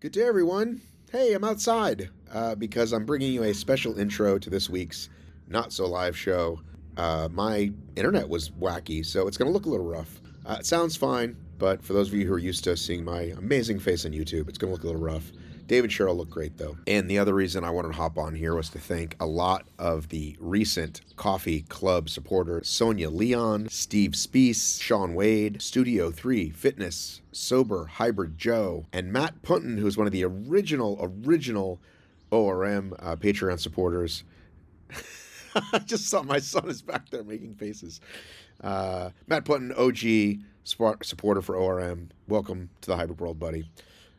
Good day, everyone. Hey, I'm outside because I'm bringing you a special intro to this week's Not So Live show. My internet was wacky, so it's going to look a little rough. It sounds fine, but for those of you who are used to seeing my amazing face on YouTube, it's going to look a little rough. David Cheryl looked great, though. And the other reason I wanted to hop on here was to thank a lot of the recent Coffee Club supporters: Sonia Leon, Steve Speece, Sean Wade, Studio 3, Fitness, Sober, Hybrid Joe, and Matt Punton, who's one of the original ORM Patreon supporters. I just saw my son is back there making faces. Matt Punton, OG supporter for ORM. Welcome to the Hybrid World, buddy.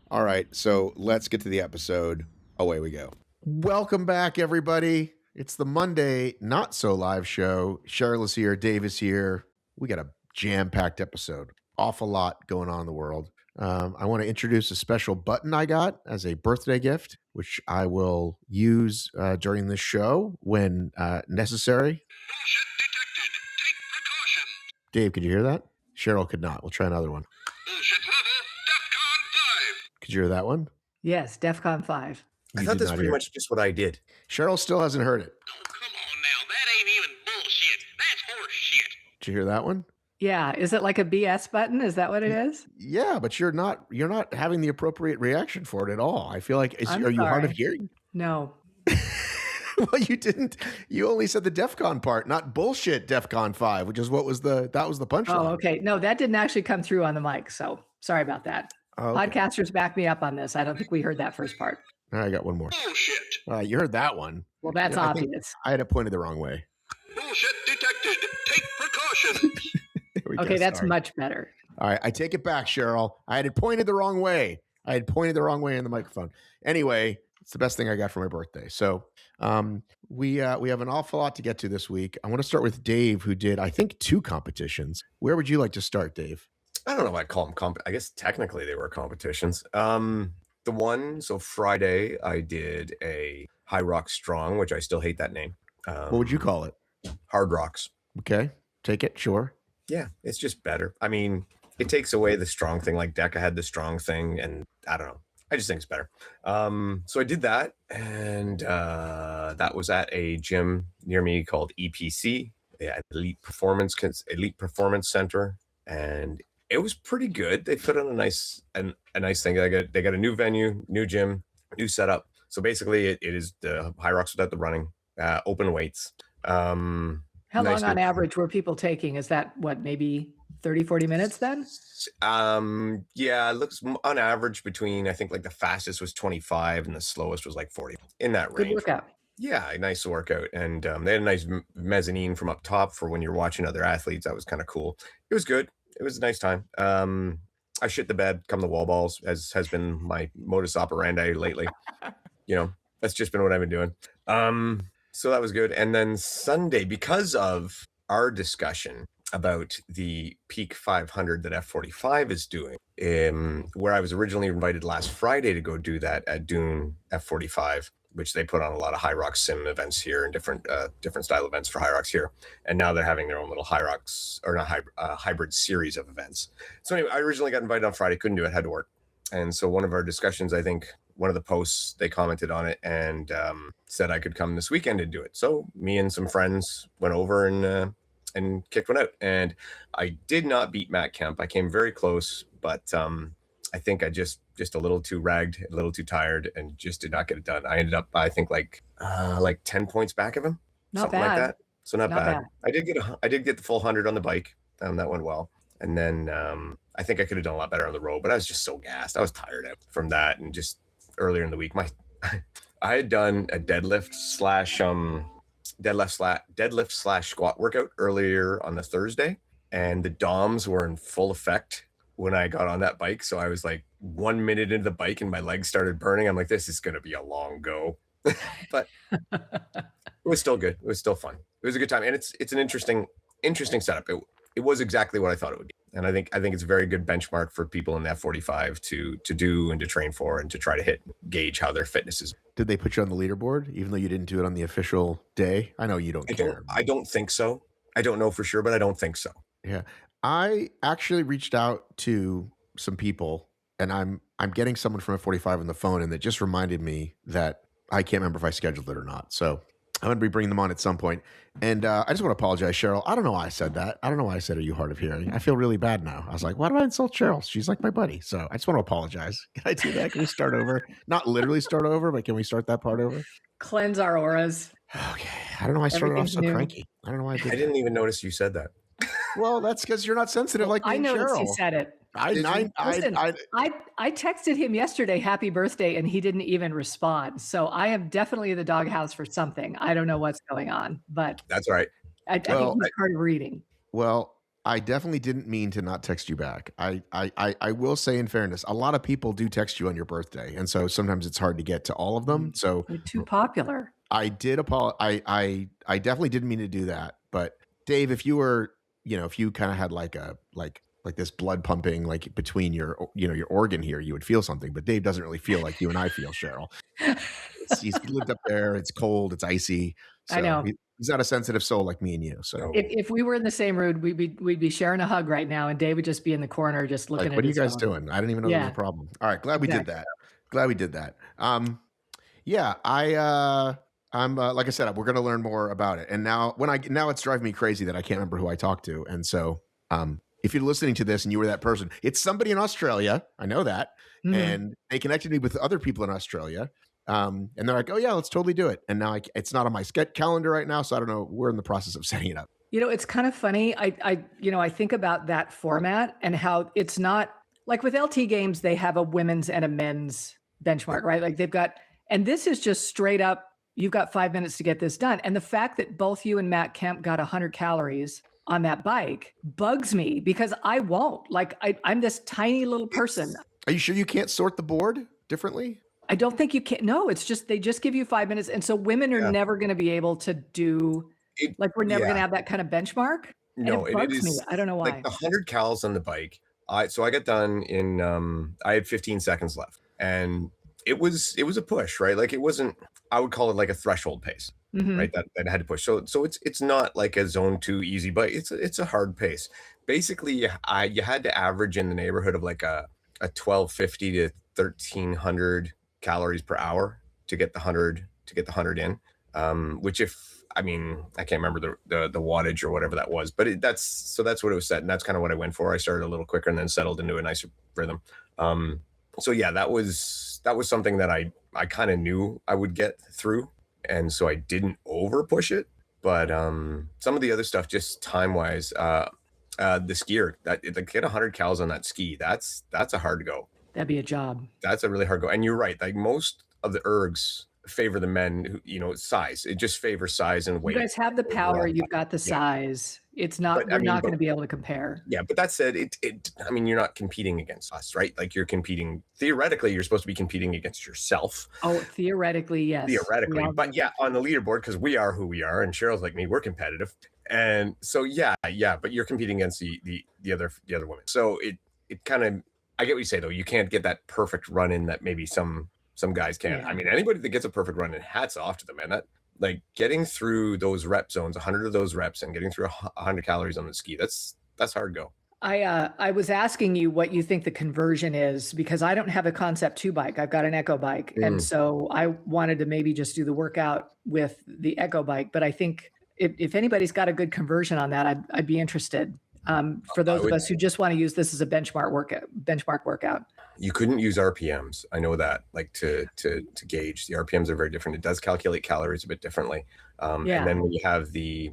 All right, so let's get to the episode. Away we go. Welcome back, everybody. It's the Monday Not So Live show. Cheryl is here. Dave is here. We got a jam-packed episode. Awful lot going on in the world. I want to introduce a special button I got as a birthday gift, which I will use during this show when necessary. Bullshit detected. Take precaution. Dave, could you hear that? Cheryl could not. We'll try another one. Bullshit level DEFCON 5. Could you hear that one? Yes, DEFCON 5. I thought that's pretty much just what I did. Cheryl still hasn't heard it. Oh, come on now. That ain't even bullshit. That's horse shit. Did you hear that one? Yeah, is it like a BS button? Is that what it is? Yeah, but you're not having the appropriate reaction for it at all. I feel like are you hard of hearing? No. Well, you didn't. You only said the DEFCON part, not bullshit DEFCON 5, which is that was the punchline. Oh, okay. No, that didn't actually come through on the mic, so sorry about that. Oh, okay. Podcasters back me up on this. I don't think we heard that first part. All right, I got one more. Bullshit. You heard that one. Well, that's I think obvious. I had it pointed the wrong way. Bullshit detected. Take precaution. There we go. Okay, that's Sorry. much better. All right, I take it back, Cheryl. I had it pointed the wrong way. I had pointed the wrong way in the microphone. Anyway, it's the best thing I got for my birthday. So we have an awful lot to get to this week. I want to start with Dave, who did, I think, 2 competitions. Where would you like to start, Dave? I don't know if I'd call them I guess technically they were competitions. So Friday I did a HYROX Strong, which I still hate that name. What would you call it? Hard Rocks. Okay, take it. Sure. Yeah, it's just better. I mean, it takes away the strong thing. Like Deca had the strong thing, and I don't know. I just think it's better. So I did that, and that was at a gym near me called EPC, Elite Performance Center, and it was pretty good. They put on a nice thing. They got a new venue, new gym, new setup. So basically, it is the HYROX without the running, open weights. How long on average were people taking? Is that what, maybe 30, 40 minutes then? Yeah, it looks on average between, I think like the fastest was 25 and the slowest was like 40 in that range. Good workout. Yeah, a nice workout. And they had a nice mezzanine from up top for when you're watching other athletes. That was kind of cool. It was good. It was a nice time. I shit the bed, come the wall balls, as has been my modus operandi lately. That's just been what I've been doing. So that was good. And then Sunday, because of our discussion about the Peak 500 that F45 is doing, where I was originally invited last Friday to go do that at Dune F45, which they put on a lot of HYROX sim events here and different style events for HYROX here. And now they're having their own little HYROX, or not hybrid series of events. So anyway, I originally got invited on Friday, couldn't do it, had to work. And so one of our discussions, I think one of the posts, they commented on it and said I could come this weekend and do it. So me and some friends went over and kicked one out. And I did not beat Matt Kemp. I came very close, but I think I just a little too ragged, a little too tired, and just did not get it done. I ended up, I think, like 10 points back of him. Not something bad. like that. So not bad. bad. I did get the full 100 on the bike. That went well. And then I think I could have done a lot better on the road, but I was just so gassed. I was tired out from that. And just earlier in the week, I had done a deadlift slash squat workout earlier on the Thursday, and the DOMs were in full effect when I got on that bike. So I was like 1 minute into the bike and my legs started burning. I'm like, this is going to be a long go, but it was still good. It was still fun. It was a good time. And it's an interesting setup. It was exactly what I thought it would be. And I think it's a very good benchmark for people in F45 to do and to train for and to try to gauge how their fitness is. Did they put you on the leaderboard, even though you didn't do it on the official day? I know you don't care. I don't think so. I don't know for sure, but I don't think so. Yeah. I actually reached out to some people and I'm getting someone from F45 on the phone, and that just reminded me that I can't remember if I scheduled it or not. So I'm going to be bringing them on at some point. And I just want to apologize, Cheryl. I don't know why I said that. I don't know why I said, are you hard of hearing? I feel really bad now. I was like, why do I insult Cheryl? She's like my buddy. So I just want to apologize. Can I do that? Can we start over? Not literally start over, but can we start that part over? Cleanse our auras. Okay. I don't know why I started off so Everything's new. cranky. I don't know why I did I didn't even notice you said that. Well, that's because you're not sensitive like me I and noticed Cheryl. he said it. Listen, I texted him yesterday, happy birthday, and he didn't even respond. So I am definitely in the doghouse for something. I don't know what's going on, but That's right. I think he's hard of reading. Well, I definitely didn't mean to not text you back. I will say, in fairness, a lot of people do text you on your birthday, and so sometimes it's hard to get to all of them. So You're too popular. I did apologize. I definitely didn't mean to do that. But Dave, if you were, if you kind of had like this blood pumping like between your organ here, you would feel something. But Dave doesn't really feel like you and I feel, Cheryl. He's lived up there. It's cold. It's icy. So I know. He's not a sensitive soul like me and you. So if we were in the same room, we'd be sharing a hug right now, and Dave would just be in the corner just looking at. What are you his guys phone. doing? I didn't even know there was a problem. All right, glad we did that. Yeah, I'm like I said, we're gonna learn more about it. And now it's driving me crazy that I can't remember who I talked to. And so if you're listening to this and you were that person, it's somebody in Australia. I know that. Mm-hmm. And they connected me with other people in Australia. And they're like, oh yeah, let's totally do it. And now it's not on my calendar right now. So I don't know. We're in the process of setting it up. It's kind of funny. I think about that format and how it's not like with LT games, they have a women's and a men's benchmark, right? Like they've got, and this is just straight up, you've got 5 minutes to get this done. And the fact that both you and Matt Kemp got 100 calories on that bike bugs me because I won't. Like I'm this tiny little person. Are you sure you can't sort the board differently? I don't think you can. No, it's just, they just give you 5 minutes. And so women are never going to be able to do, we're never going to have that kind of benchmark. No, it bugs me. I don't know why. Like the 100 cals on the bike. So I got done in, I had 15 seconds left and it was a push, right? Like it wasn't, I would call it like a threshold pace, right? That I had to push. So it's not like a zone 2 easy bike. It's a hard pace. Basically, you had to average in the neighborhood of like a 1250 to 1300 calories per hour to get the 100 in. Which I can't remember the wattage or whatever that was, but that's what it was set, and that's kind of what I went for. I started a little quicker and then settled into a nicer rhythm. So yeah, that was something that I kind of knew I would get through, and so I didn't over push it. But some of the other stuff, just time wise, the skier that get 100 cals on that ski, that's a hard go. That'd be a job. That's a really hard go. And you're right. Like most of the ergs favor the men who, size. It just favors size and weight. You guys have the power. You've got the size. It's not, we're not going to be able to compare. Yeah. But that said, you're not competing against us, right? Like you're competing, theoretically, you're supposed to be competing against yourself. Oh, theoretically, yes. Theoretically. But yeah, on the leaderboard, because we are who we are, and Cheryl's like me, we're competitive. And so, yeah, but you're competing against the other women. So it kind of, I get what you say though. You can't get that perfect run in that maybe some guys can. Yeah. Anybody that gets a perfect run in, hats off to them, man. That like getting through those rep zones, 100 of those reps, and getting through 100 calories on the ski. That's hard go. I was asking you what you think the conversion is because I don't have a Concept 2 bike. I've got an Echo bike, and so I wanted to maybe just do the workout with the Echo bike. But I think if anybody's got a good conversion on that, I'd be interested. For those of us who just want to use this as a benchmark workout. You couldn't use RPMs. I know that, like to gauge. The RPMs are very different. It does calculate calories a bit differently. And then when you have the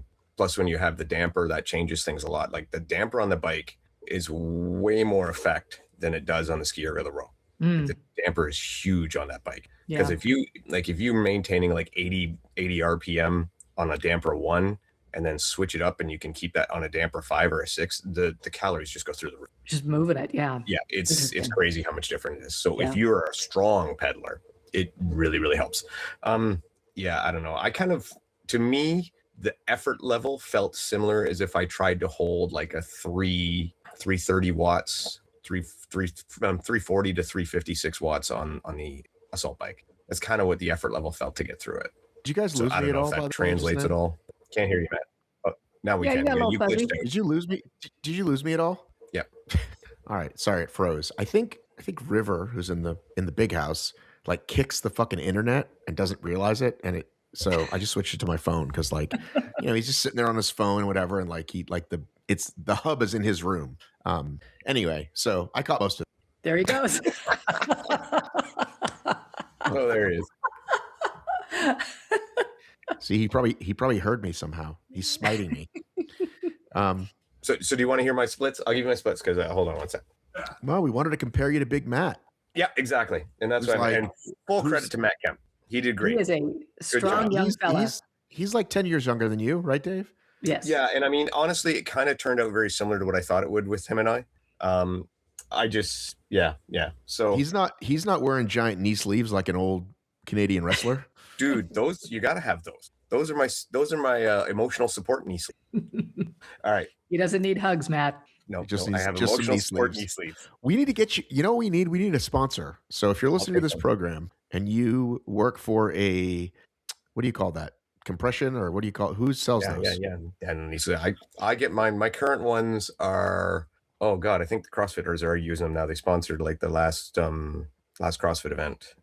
damper, that changes things a lot. Like the damper on the bike is way more effect than it does on the ski or the row. The damper is huge on that bike. Because if you're maintaining like 80 RPM on a damper 1, and then switch it up and you can keep that on a damper 5 or a 6, the calories just go through the roof. Just moving it. Yeah. Yeah. It's crazy how much different it is. So if you're a strong pedaler, it really, really helps. I don't know. To me, the effort level felt similar as if I tried to hold like a 330 watts, 340 to 356 watts on the assault bike. That's kind of what the effort level felt to get through it. Did you guys lose me at all? If that translates at all. Can't hear you, Matt. Oh, now we can. You Did you lose me? Did you lose me at all? Yeah. All right. Sorry, it froze. I think I think River, who's in the big house, like kicks the fucking internet and doesn't realize it, and so I just switched it to my phone because, like, he's just sitting there on his phone and whatever, and like the hub is in his room. Anyway, so I caught most of it. There he goes. Oh, there he is. See, he probably heard me somehow. He's smiting me. So do you want to hear my splits? I'll give you my splits because hold on one sec. Well, we wanted to compare you to Big Matt. Yeah, exactly, and that's why. And full credit to Matt Kemp. He did great. He is a strong young fella. He's like 10 years younger than you, right, Dave? Yes. Yeah, and I mean, honestly, it kind of turned out very similar to what I thought it would with him and I. So he's not wearing giant knee sleeves like an old Canadian wrestler. Dude, those you gotta have those. Those are my emotional support knee sleeves. All right. He doesn't need hugs, Matt. No, I have emotional support knee sleeves. We need to get you. You know what we need? We need a sponsor. So if you're listening to this program and you work for a, what do you call that? Compression, or what do you call it? Who sells those? Yeah. And I get mine. My current ones are, oh God, I think the CrossFitters are using them now. They sponsored like the last CrossFit event.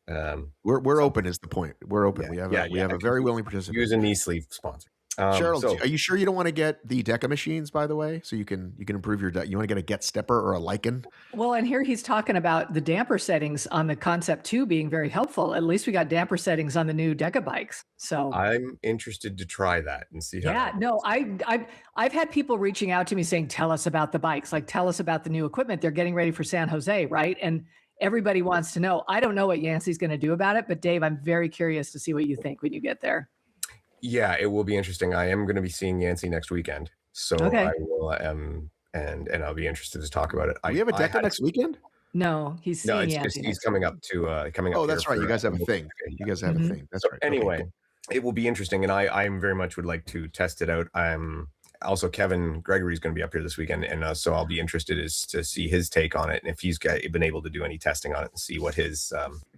We're open is the point. We're open. Yeah, we have a very willing participant. Use a knee sleeve sponsor. Cheryl, are you sure you don't want to get the Deca machines, by the way, so you can improve your you want to get a Get Stepper or a Lycan? Well, and here he's talking about the damper settings on the Concept 2 being very helpful. At least we got damper settings on the new Deca bikes. So I'm interested to try that and see how. Yeah, no, I've had people reaching out to me saying, tell us about the bikes, like tell us about the new equipment. They're getting ready for San Jose, right? And everybody wants to know. I don't know what Yancey's going to do about it, but Dave, I'm very curious to see what you think when you get there. Yeah, it will be interesting. I am going to be seeing Yancey next weekend, so I will and I'll be interested to talk about it. We have a Deca next weekend? No, he's seeing Yancey. He's coming up to coming up. Oh, that's right. You guys have a thing. You guys have a thing. That's right. Anyway, okay, cool. It will be interesting, and I very much would like to test it out. I'm also Kevin Gregory is going to be up here this weekend, and so I'll be interested to see his take on it, and if he's been able to do any testing on it and see what his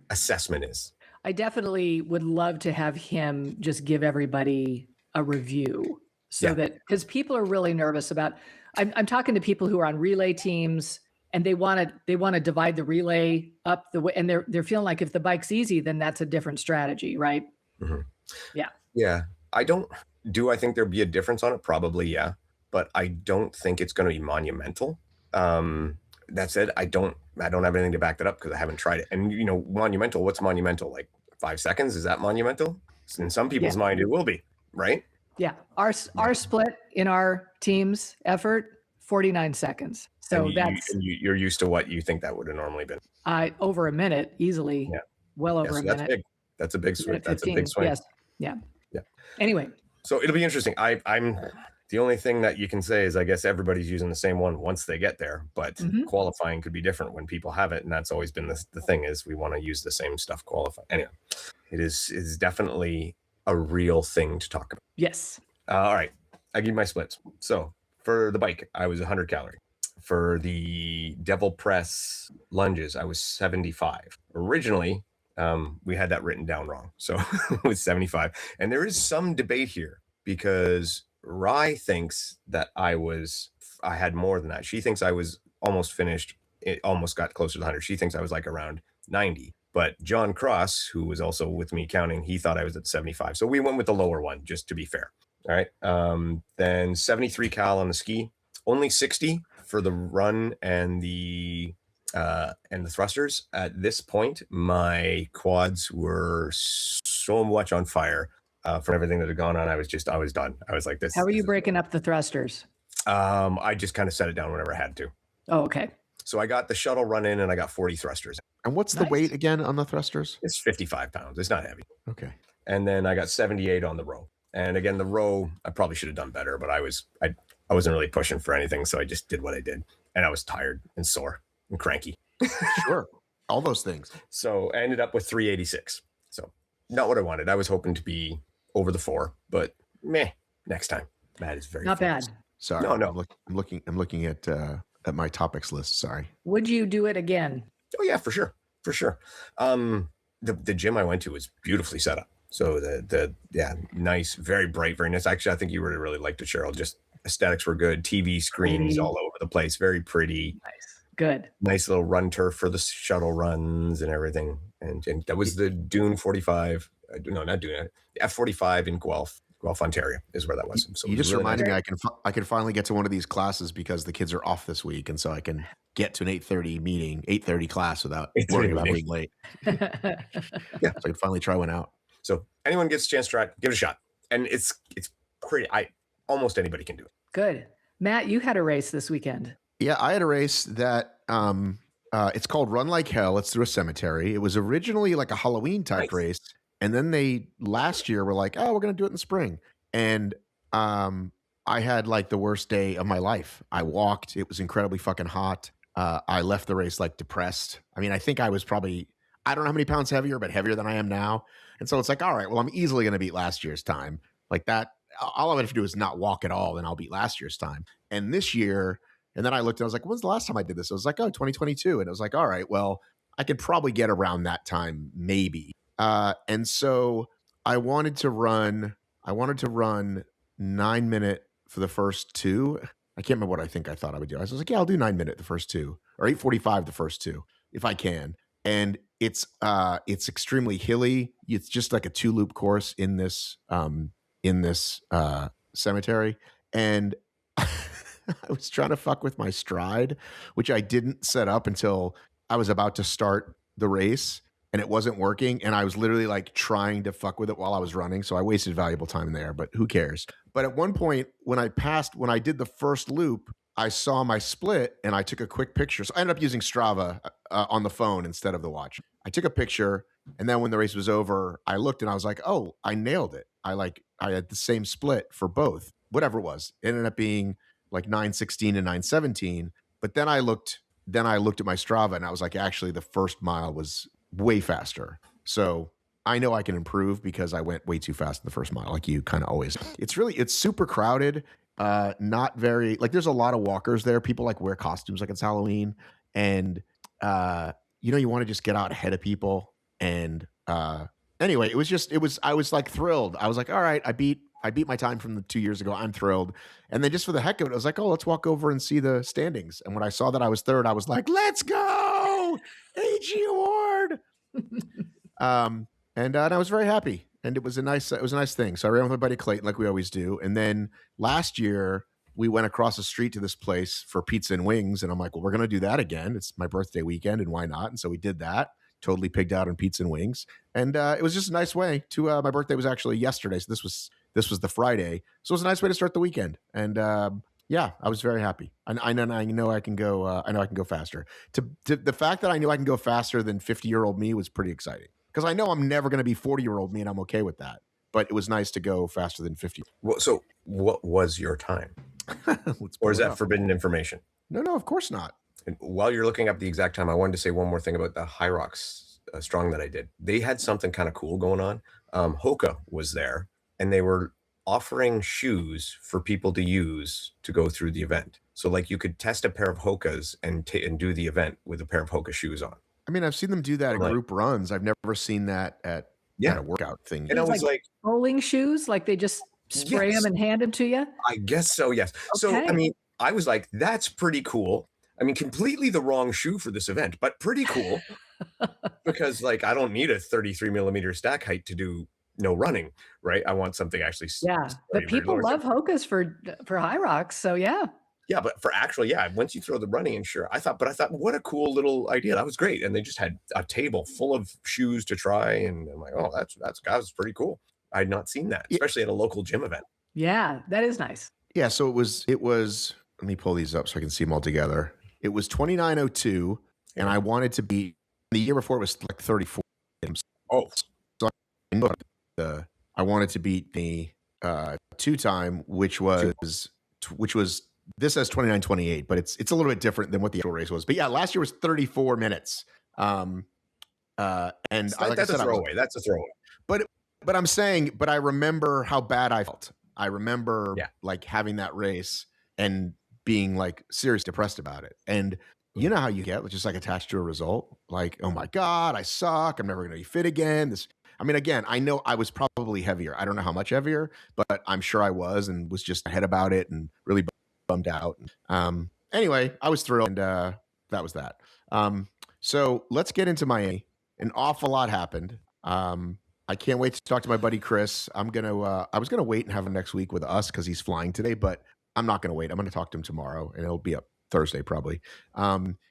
assessment is. I definitely would love to have him just give everybody a review so that, because people are really nervous about, I'm talking to people who are on relay teams and they want to divide the relay up the way, and they're feeling like if the bike's easy, then that's a different strategy, right? Mm-hmm. Yeah. Yeah. I think there'd be a difference on it? Probably, yeah. But I don't think it's going to be monumental. That said, I don't have anything to back that up because I haven't tried it. And monumental, what's monumental? Like 5 seconds? Is that monumental? In some people's mind, it will be, right? Yeah. Our split in our team's effort, 49 seconds. So you're used to what you think that would have normally been. Over a minute, easily. Yeah. Well over a minute. That's big. That's a big swing. That's a big swing. Yes. Yeah. Yeah. Anyway. So it'll be interesting. I'm the only thing that you can say is I guess everybody's using the same one once they get there, but qualifying could be different when people have it. And that's always been the thing is we want to use the same stuff qualifying. Anyway, it is definitely a real thing to talk about. Yes. All right. I give you my splits. So for the bike, I was 100 calorie. For the devil press lunges, I was 75. Originally, we had that written down wrong. So it was 75. And there is some debate here because Rye thinks that I had more than that. She thinks I was almost finished. It almost got closer to 100. She thinks I was like around 90. But John Cross, who was also with me counting, he thought I was at 75. So we went with the lower one, just to be fair. All right. Then 73 cal on the ski, only 60 for the run and the thrusters. At this point, my quads were so much on fire. From everything that had gone on, I was done. I was like this. How are you breaking up the thrusters? I just kind of set it down whenever I had to. Oh, okay. So I got the shuttle run in and I got 40 thrusters. And what's the weight again on the thrusters? It's 55 pounds. It's not heavy. Okay. And then I got 78 on the row. And again, the row, I probably should have done better, but I wasn't really pushing for anything. So I just did what I did. And I was tired and sore and cranky. Sure. All those things. So I ended up with 386. So not what I wanted. I was hoping to be over the 4, but next time. That is very not fast. bad. Sorry. No. I'm looking at my topics list. Sorry. Would you do it again? Oh yeah, for sure. The gym I went to was beautifully set up. So the nice, very bright, very nice. Actually, I think you would have really liked it, Cheryl. Just aesthetics were good. TV screens all over the place, very pretty. Nice. Good. Nice little run turf for the shuttle runs and everything. And that was the Dune 45. No, not Dune. F45 in Guelph, Ontario is where that was. So you just really reminded nice. me I can finally get to one of these classes because the kids are off this week, and so I can get to an 8:30 meeting, 8:30 class without worrying about being late. Yeah, so I can finally try one out. So anyone gets a chance to try it, give it a shot. And it's pretty. Almost anybody can do it. Good. Matt, you had a race this weekend. Yeah, I had a race that it's called Run Like Hell. It's through a cemetery. It was originally like a Halloween type race, and then they last year were like, "Oh, we're gonna do it in the spring." And I had like the worst day of my life. I walked. It was incredibly fucking hot. I left the race like depressed. I mean, I think I was probably, I don't know how many pounds heavier, but heavier than I am now. And so it's like, all right, well, I'm easily gonna beat last year's time. Like that. All I have to do is not walk at all, and I'll beat last year's time. And this year. And then I looked and I was like, when's the last time I did this? I was like, oh, 2022. And I was like, all right, well, I could probably get around that time, maybe. And so I wanted to run 9-minute for the first two. I can't remember what I thought I would do. I was like, yeah, I'll do 9-minute the first two, or 8:45 the first two, if I can. And it's extremely hilly. It's just like a 2-loop course in this cemetery. And I was trying to fuck with my stride, which I didn't set up until I was about to start the race, and it wasn't working. And I was literally like trying to fuck with it while I was running. So I wasted valuable time there, but who cares? But at one point when I did the first loop, I saw my split and I took a quick picture. So I ended up using Strava on the phone instead of the watch. I took a picture, and then when the race was over, I looked and I was like, oh, I nailed it. I had the same split for both, whatever it was. It ended up being like 9:16 and 9:17. But then I looked at my Strava and I was like, actually, the first mile was way faster. So I know I can improve because I went way too fast in the first mile, like you kind of always. It's super crowded. Not very, like, there's a lot of walkers there. People like wear costumes like it's Halloween. And you want to just get out ahead of people. And anyway, I was like thrilled. I was like, all right, I beat my time from the 2 years ago. I'm thrilled. And then just for the heck of it, I was like, oh, let's walk over and see the standings. And when I saw that I was third, I was like, let's go, AG award. And I was very happy. And it was a nice thing. So I ran with my buddy Clayton, like we always do. And then last year we went across the street to this place for pizza and wings. And I'm like, well, we're going to do that again. It's my birthday weekend, and why not? And so we did that. Totally pigged out on pizza and wings. And it was just a nice way to, my birthday was actually yesterday. So this was the Friday. So it was a nice way to start the weekend. And yeah, I was very happy. I know I can go, I know I can go faster. The fact that I knew I can go faster than 50-year-old me was pretty exciting, because I know I'm never going to be 40-year-old me, and I'm okay with that. But it was nice to go faster than 50. Well, so what was your time? Or is that forbidden information? No, of course not. And while you're looking up the exact time, I wanted to say one more thing about the HYROX Strong that I did. They had something kind of cool going on. Hoka was there, and they were offering shoes for people to use to go through the event. So like you could test a pair of Hokas and do the event with a pair of Hoka shoes on. I mean, I've seen them do that at group runs. I've never seen that at a workout thing. And I was like bowling shoes, like they just spray them and hand them to you? I guess so, yes. Okay. So, I mean, I was like, that's pretty cool. I mean, completely the wrong shoe for this event, but pretty cool. Because like, I don't need a 33 millimeter stack height to do no running, right? I want something actually. Yeah, but people love Hokas for HYROX, so yeah. Yeah, but for actually, once you throw the running in, sure. I thought, what a cool little idea. That was great. And they just had a table full of shoes to try. And I'm like, oh, that's pretty cool. I had not seen that, especially at a local gym event. Yeah, that is nice. Yeah, so it was, let me pull these up so I can see them all together. It was 29:02, and I wanted to beat, the year before it was like 34. Oh. So I wanted to beat the 2-time, which was this says 29:28, but it's a little bit different than what the actual race was. But yeah, last year was 34 minutes. And that's a throwaway. That's a throwaway. But I'm saying, but I remember how bad I felt. I remember like having that race and being like seriously depressed about it. And you know how you get just like attached to a result, like, oh my God, I suck. I'm never going to be fit again. Again, I know I was probably heavier. I don't know how much heavier, but I'm sure I was, and was just ahead about it and really bummed out. Anyway, I was thrilled. And that. So let's get into Miami. An awful lot happened. I can't wait to talk to my buddy Kris. I was gonna wait and have him next week with us because he's flying today, but I'm not gonna wait. I'm gonna talk to him tomorrow, and it'll be up Thursday probably.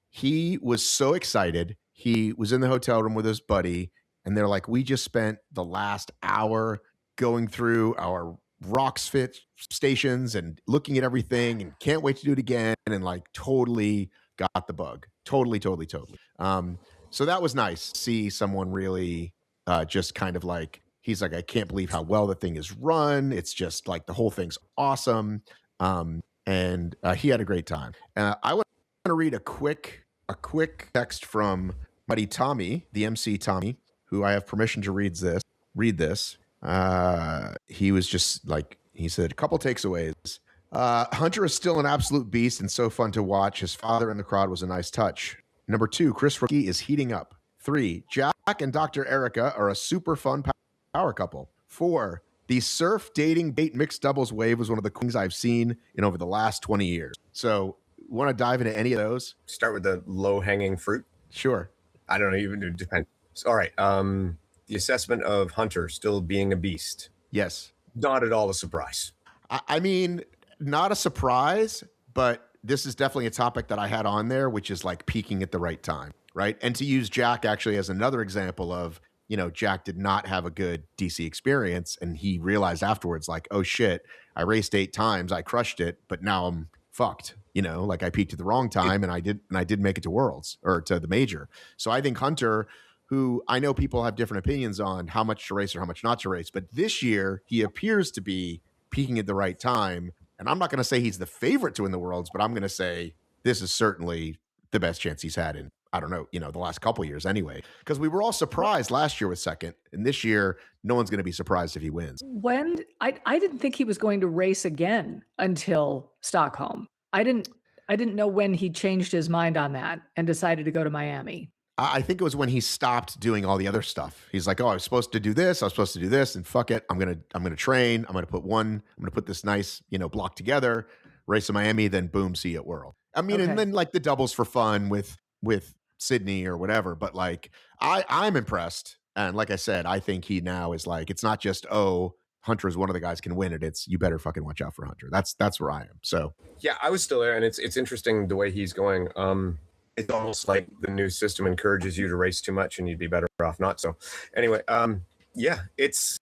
He was so excited. He was in the hotel room with his buddy, and they're like, "We just spent the last hour going through our rocks fit stations and looking at everything, and can't wait to do it again." And like, totally got the bug. Totally. So that was nice to see someone really just kind of like, he's like, I can't believe how well the thing is run. It's just like the whole thing's awesome. And he had a great time. I want to read a quick text from buddy Tommy, the MC Tommy, who I have permission to read this. He was just like, he said, a couple takeaways. Hunter is still an absolute beast and so fun to watch. His father in the crowd was a nice touch. Number 2, Kris Rugloski is heating up. 3, Jack and Dr. Erica are a super fun power couple. 4, the surf dating bait mixed doubles wave was one of the things I've seen in over the last 20 years. So, want to dive into any of those? Start with the low-hanging fruit. Sure. I don't know, even it depends. All right. The assessment of Hunter still being a beast. Yes. Not at all a surprise. I mean, not a surprise, but this is definitely a topic that I had on there, which is like peaking at the right time, right? And to use Jack actually as another example of, Jack did not have a good DC experience, and he realized afterwards, like, oh shit, I raced 8 times, I crushed it, but now I'm fucked. Like I peaked at the wrong time, and I did make it to Worlds or to the major. So I think Hunter, who I know people have different opinions on how much to race or how much not to race, but this year he appears to be peaking at the right time. And I'm not going to say he's the favorite to win the Worlds, but I'm going to say this is certainly the best chance he's had in, I don't know, the last couple of years anyway. Because we were all surprised last year with second. And this year, no one's going to be surprised if he wins. When I didn't think he was going to race again until Stockholm. I didn't know when he changed his mind on that and decided to go to Miami. I think it was when he stopped doing all the other stuff. He's like, oh, I was supposed to do this, and fuck it. I'm gonna train. I'm gonna put this nice, block together, race in Miami, then boom, see you at World. I mean, Okay. And then like the doubles for fun with Sydney or whatever. But like I'm impressed. And like I said, I think he now is like, it's not just, oh, Hunter is one of the guys can win it. It's you better fucking watch out for Hunter. That's where I am. So yeah, I was still there, and it's interesting the way he's going. It's almost like the new system encourages you to race too much, and you'd be better off not. So, anyway, yeah, it's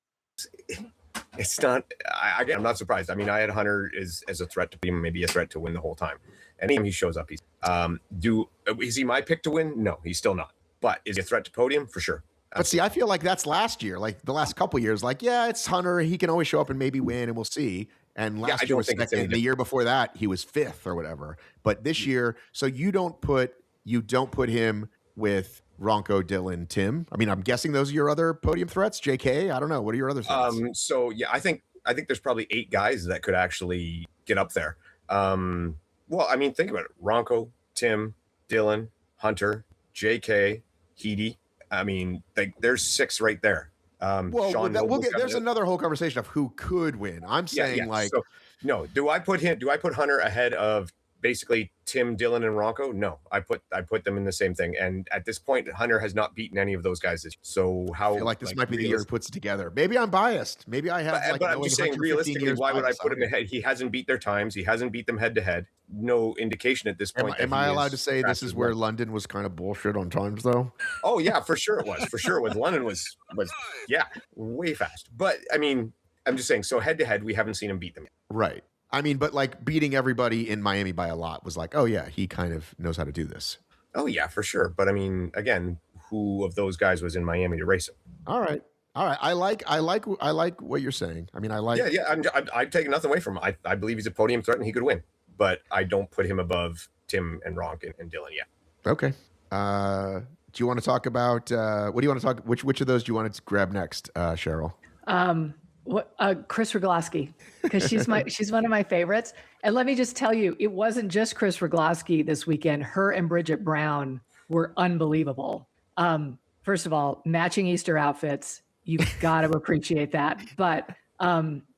not. I'm not surprised. I mean, I had Hunter as a threat to be maybe a threat to win the whole time. Anytime he shows up, is he my pick to win? No, he's still not. But is he a threat to podium for sure? But see, I feel like that's last year, like the last couple years. Like, yeah, it's Hunter. He can always show up and maybe win, and we'll see. And last year was second. The year before that, he was 5th or whatever. But this year, so you don't put him with Ronco, Dylan, Tim. I mean, I'm guessing those are your other podium threats. JK, I don't know. What are your other threats? So yeah, I think there's probably 8 guys that could actually get up there. Well, I mean, think about it: Ronco, Tim, Dylan, Hunter, JK, Heedy. I mean, there's 6 right there. There's another whole conversation of who could win. I'm saying no. Do I put Hunter ahead of basically Tim, Dylan, and Ronco? No, I put them in the same thing. And at this point, Hunter has not beaten any of those guys this year. So how I feel like this might be the year he puts it together. Maybe I'm biased. Maybe I have. But I'm just saying, realistically, why would I put him ahead? He hasn't beat their times. He hasn't beat them head to head. No indication at this point. Am I allowed to say this is where London was kind of bullshit on times, though? Oh yeah, for sure it was. For sure it was. London was yeah, way fast. But I mean, I'm just saying. So head to head, we haven't seen him beat them yet. Right. I mean, but like beating everybody in Miami by a lot was like, oh yeah, he kind of knows how to do this. Oh yeah, for sure. But I mean, again, who of those guys was in Miami to race him? All right. I like what you're saying. I mean, I like. Yeah. I'm taking nothing away from him. I believe he's a podium threat and he could win, but I don't put him above Tim and Ronk and Dylan yet. Okay. Do you want to talk about what do you want to talk? Which of those do you want to grab next, Cheryl? Kris Rugloski, because she's one of my favorites. And let me just tell you, it wasn't just Kris Rugloski this weekend. Her and Bridget Brown were unbelievable. First of all, matching Easter outfits. You've got to appreciate that. But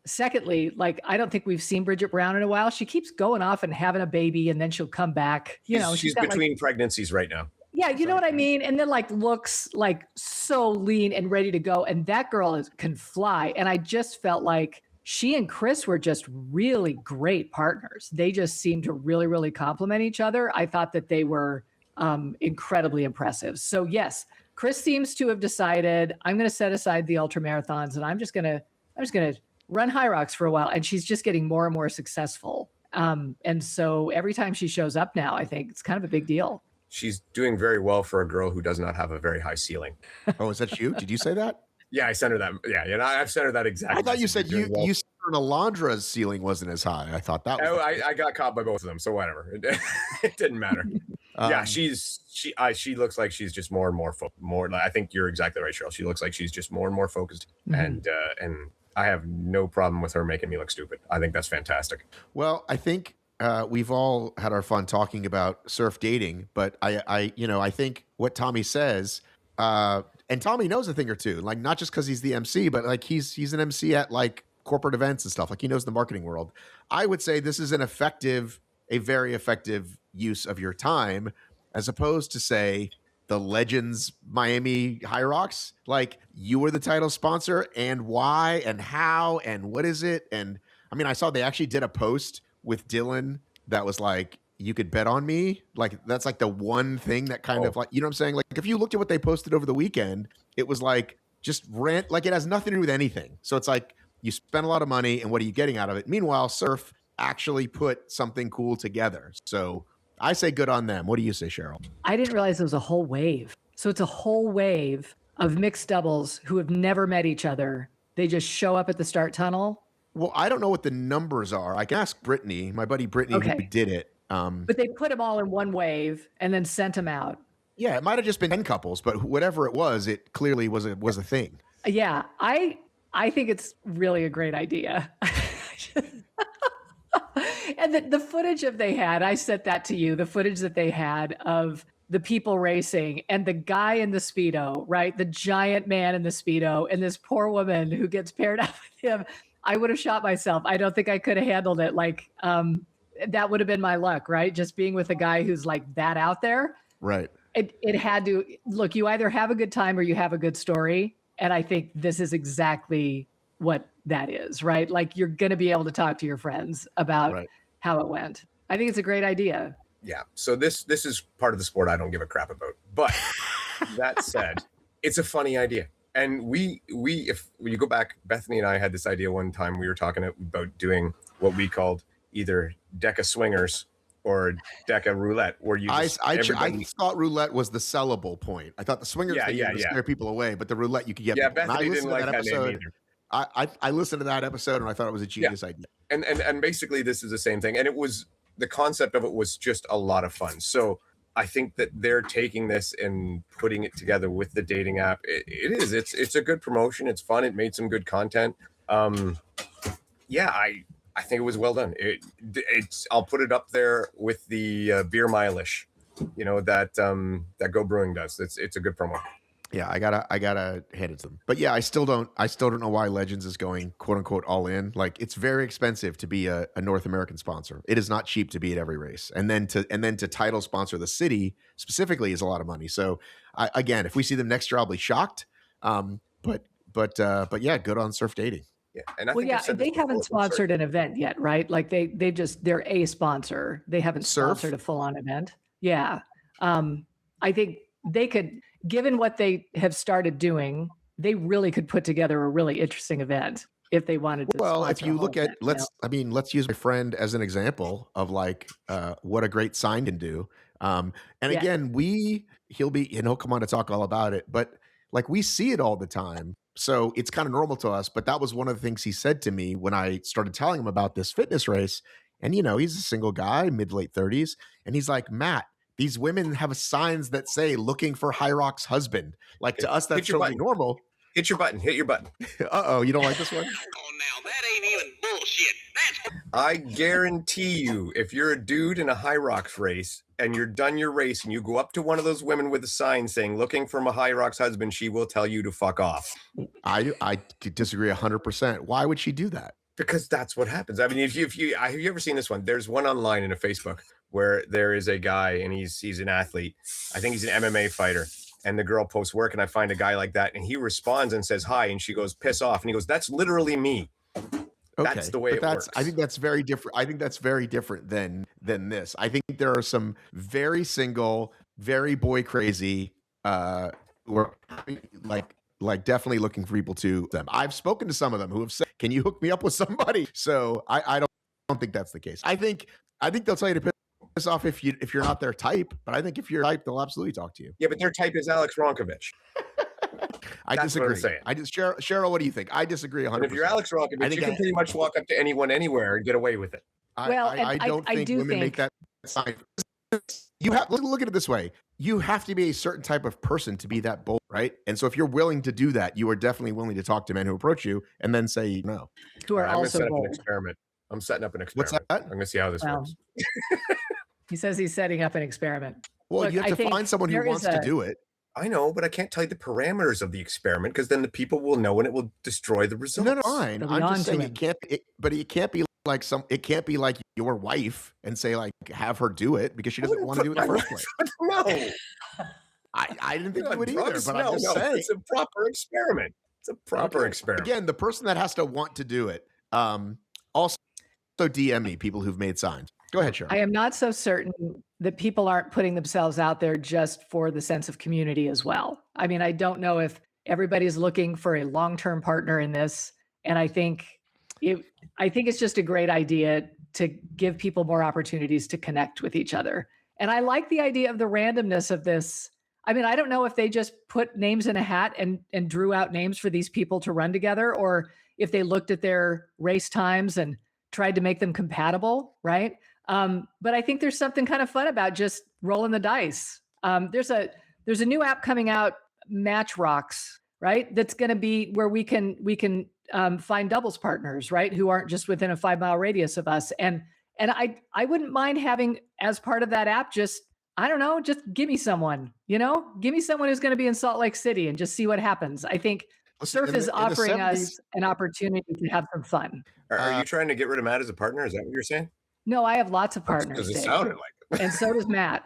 secondly, like, I don't think we've seen Bridget Brown in a while. She keeps going off and having a baby, and then she'll come back. You know, She's got between like, pregnancies right now. yeah, you know what I mean? And then like looks like so lean and ready to go. And that girl can fly. And I just felt like she and Kris were just really great partners. They just seemed to really, really complement each other. I thought that they were incredibly impressive. So yes, Kris seems to have decided, I'm going to set aside the ultra marathons and I'm just going to run HYROX for a while. And she's just getting more and more successful. And so every time she shows up now, I think it's kind of a big deal. She's doing very well for a girl who does not have a very high ceiling. Oh, is that you? Did you say that? Yeah, I sent her that. Yeah, I've sent her that exactly. I thought you said you said Alondra's ceiling wasn't as high. I thought that was. I got caught by both of them, so whatever. It didn't matter. Yeah, she looks like she's just more and more more. I think you're exactly right, Cheryl. She looks like she's just more and more focused, and I have no problem with her making me look stupid. I think that's fantastic. Well, I think we've all had our fun talking about surf dating, but I think what Tommy says, and Tommy knows a thing or two, like not just because he's the MC, but like he's an MC at like corporate events and stuff. Like he knows the marketing world. I would say this is a very effective use of your time, as opposed to say the Legends Miami HYROX. Like you were the title sponsor, and why and how and what is it? And I mean, I saw they actually did a post with Dylan that was like, you could bet on me. Like that's like the one thing that kind of like, you know what I'm saying? Like if you looked at what they posted over the weekend, it was like just rent, like it has nothing to do with anything. So it's like you spend a lot of money and what are you getting out of it? Meanwhile, Surf actually put something cool together. So I say good on them. What do you say, Cheryl? I didn't realize it was a whole wave. So it's a whole wave of mixed doubles who have never met each other. They just show up at the start tunnel. Well, I don't know what the numbers are. I can ask Brittany, my buddy Brittany, who did it. But they put them all in one wave and then sent them out. Yeah, it might have just been 10 couples, but whatever it was, it clearly was a thing. Yeah, I think it's really a great idea. And the footage they had, I sent that to you, the footage that they had of the people racing and the guy in the Speedo, right? The giant man in the Speedo and this poor woman who gets paired up with him. I would have shot myself. I don't think I could have handled it. Like, that would have been my luck, right? Just being with a guy who's like that out there. Right. It had to look, you either have a good time or you have a good story. And I think this is exactly what that is, right? Like you're going to be able to talk to your friends about how it went. I think it's a great idea. Yeah. So this is part of the sport I don't give a crap about. But that said, it's a funny idea. And we if you go back, Bethany and I had this idea one time. We were talking about doing what we called either Deca Swingers or Deca Roulette, where you just, I thought roulette was the sellable point. I thought the swingers thing would scare people away, but the roulette you could get. Yeah, people. Bethany didn't like that episode. name either. I listened to that episode and I thought it was a genius idea. And basically this is the same thing. And it was, the concept of it was just a lot of fun. So I think that they're taking this and putting it together with the dating app. It's a good promotion. It's fun. It made some good content. I think it was well done. I'll put it up there with the beer mileage, that Go Brewing does. It's a good promo. Yeah, I gotta hand it to them. But yeah, I still don't know why Legends is going quote unquote all in. Like it's very expensive to be a North American sponsor. It is not cheap to be at every race, and then to title sponsor the city specifically is a lot of money. So again, if we see them next year, I'll be shocked. But yeah, good on Surf Dating. Yeah, and they haven't sponsored an event yet, right? Like they're a sponsor. They haven't sponsored a full on event. Yeah, I think they could. Given what they have started doing, they really could put together a really interesting event if they wanted to. Well, if you look at, let's use my friend as an example of like what a great sign can do. Again, he'll come on to talk all about it, but like we see it all the time. So it's kind of normal to us, but that was one of the things he said to me when I started telling him about this fitness race. And, he's a single guy, mid-late 30s. And he's like, Matt, these women have signs that say looking for HYROX husband. Like to us, that's totally normal. Hit your button. Uh-oh, you don't like this one? Oh, now that ain't even bullshit. That's I guarantee you, if you're a dude in a HYROX race and you're done your race and you go up to one of those women with a sign saying looking for a HYROX husband, she will tell you to fuck off. I disagree 100%. Why would she do that? Because that's what happens. I mean, have you ever seen this one? There's one online in a Facebook where there is a guy and he's an athlete. I think he's an MMA fighter. And the girl posts work, and I find a guy like that, and he responds and says hi, and she goes, piss off. And he goes, that's literally me. Okay, that's the way it works. I think that's very different. I think that's very different than this. I think there are some very single, very boy crazy, who are like definitely looking for people to them. I've spoken to some of them who have said, "Can you hook me up with somebody?" So I don't think that's the case. I think they'll tell you to piss off if you're not their type, but I think if you're type, they'll absolutely talk to you. Yeah, but their type is Alex Ronkovich. I disagree. Cheryl, what do you think? I disagree 100%. If you're Alex Ronkovich, you can pretty much walk up to anyone anywhere and get away with it. I don't think women make that sign. You have look at it this way. You have to be a certain type of person to be that bold, right? And so if you're willing to do that, you are definitely willing to talk to men who approach you and then say no. Who are also bold. I'm setting up an experiment. What's that? I'm going to see how this works. He says he's setting up an experiment. Well, look, you have to find someone who wants to do it. I know, but I can't tell you the parameters of the experiment because then the people will know and it will destroy the results. No, fine. I'm just saying it can't be like it can't be like your wife and say like have her do it because she doesn't want to do it in the first place. No. I didn't think you would either, but I'm just saying it's a proper experiment. It's a proper experiment. Again, the person that has to want to do it. Also DM me people who've made signs. Go ahead, Cheryl. I am not so certain that people aren't putting themselves out there just for the sense of community as well. I mean, I don't know if everybody's looking for a long-term partner in this, and I think it's just a great idea to give people more opportunities to connect with each other. And I like the idea of the randomness of this. I mean, I don't know if they just put names in a hat and drew out names for these people to run together, or if they looked at their race times and tried to make them compatible, right? But I think there's something kind of fun about just rolling the dice. There's a new app coming out, HYROX, right? That's going to be where we can find doubles partners, right? Who aren't just within a 5-mile radius of us. And I wouldn't mind having as part of that app, just give me someone, give me someone who's going to be in Salt Lake City and just see what happens. I think Surf is offering us an opportunity to have some fun. Are you trying to get rid of Matt as a partner? Is that what you're saying? No, I have lots of partners. Because it sounded like it. And so does Matt.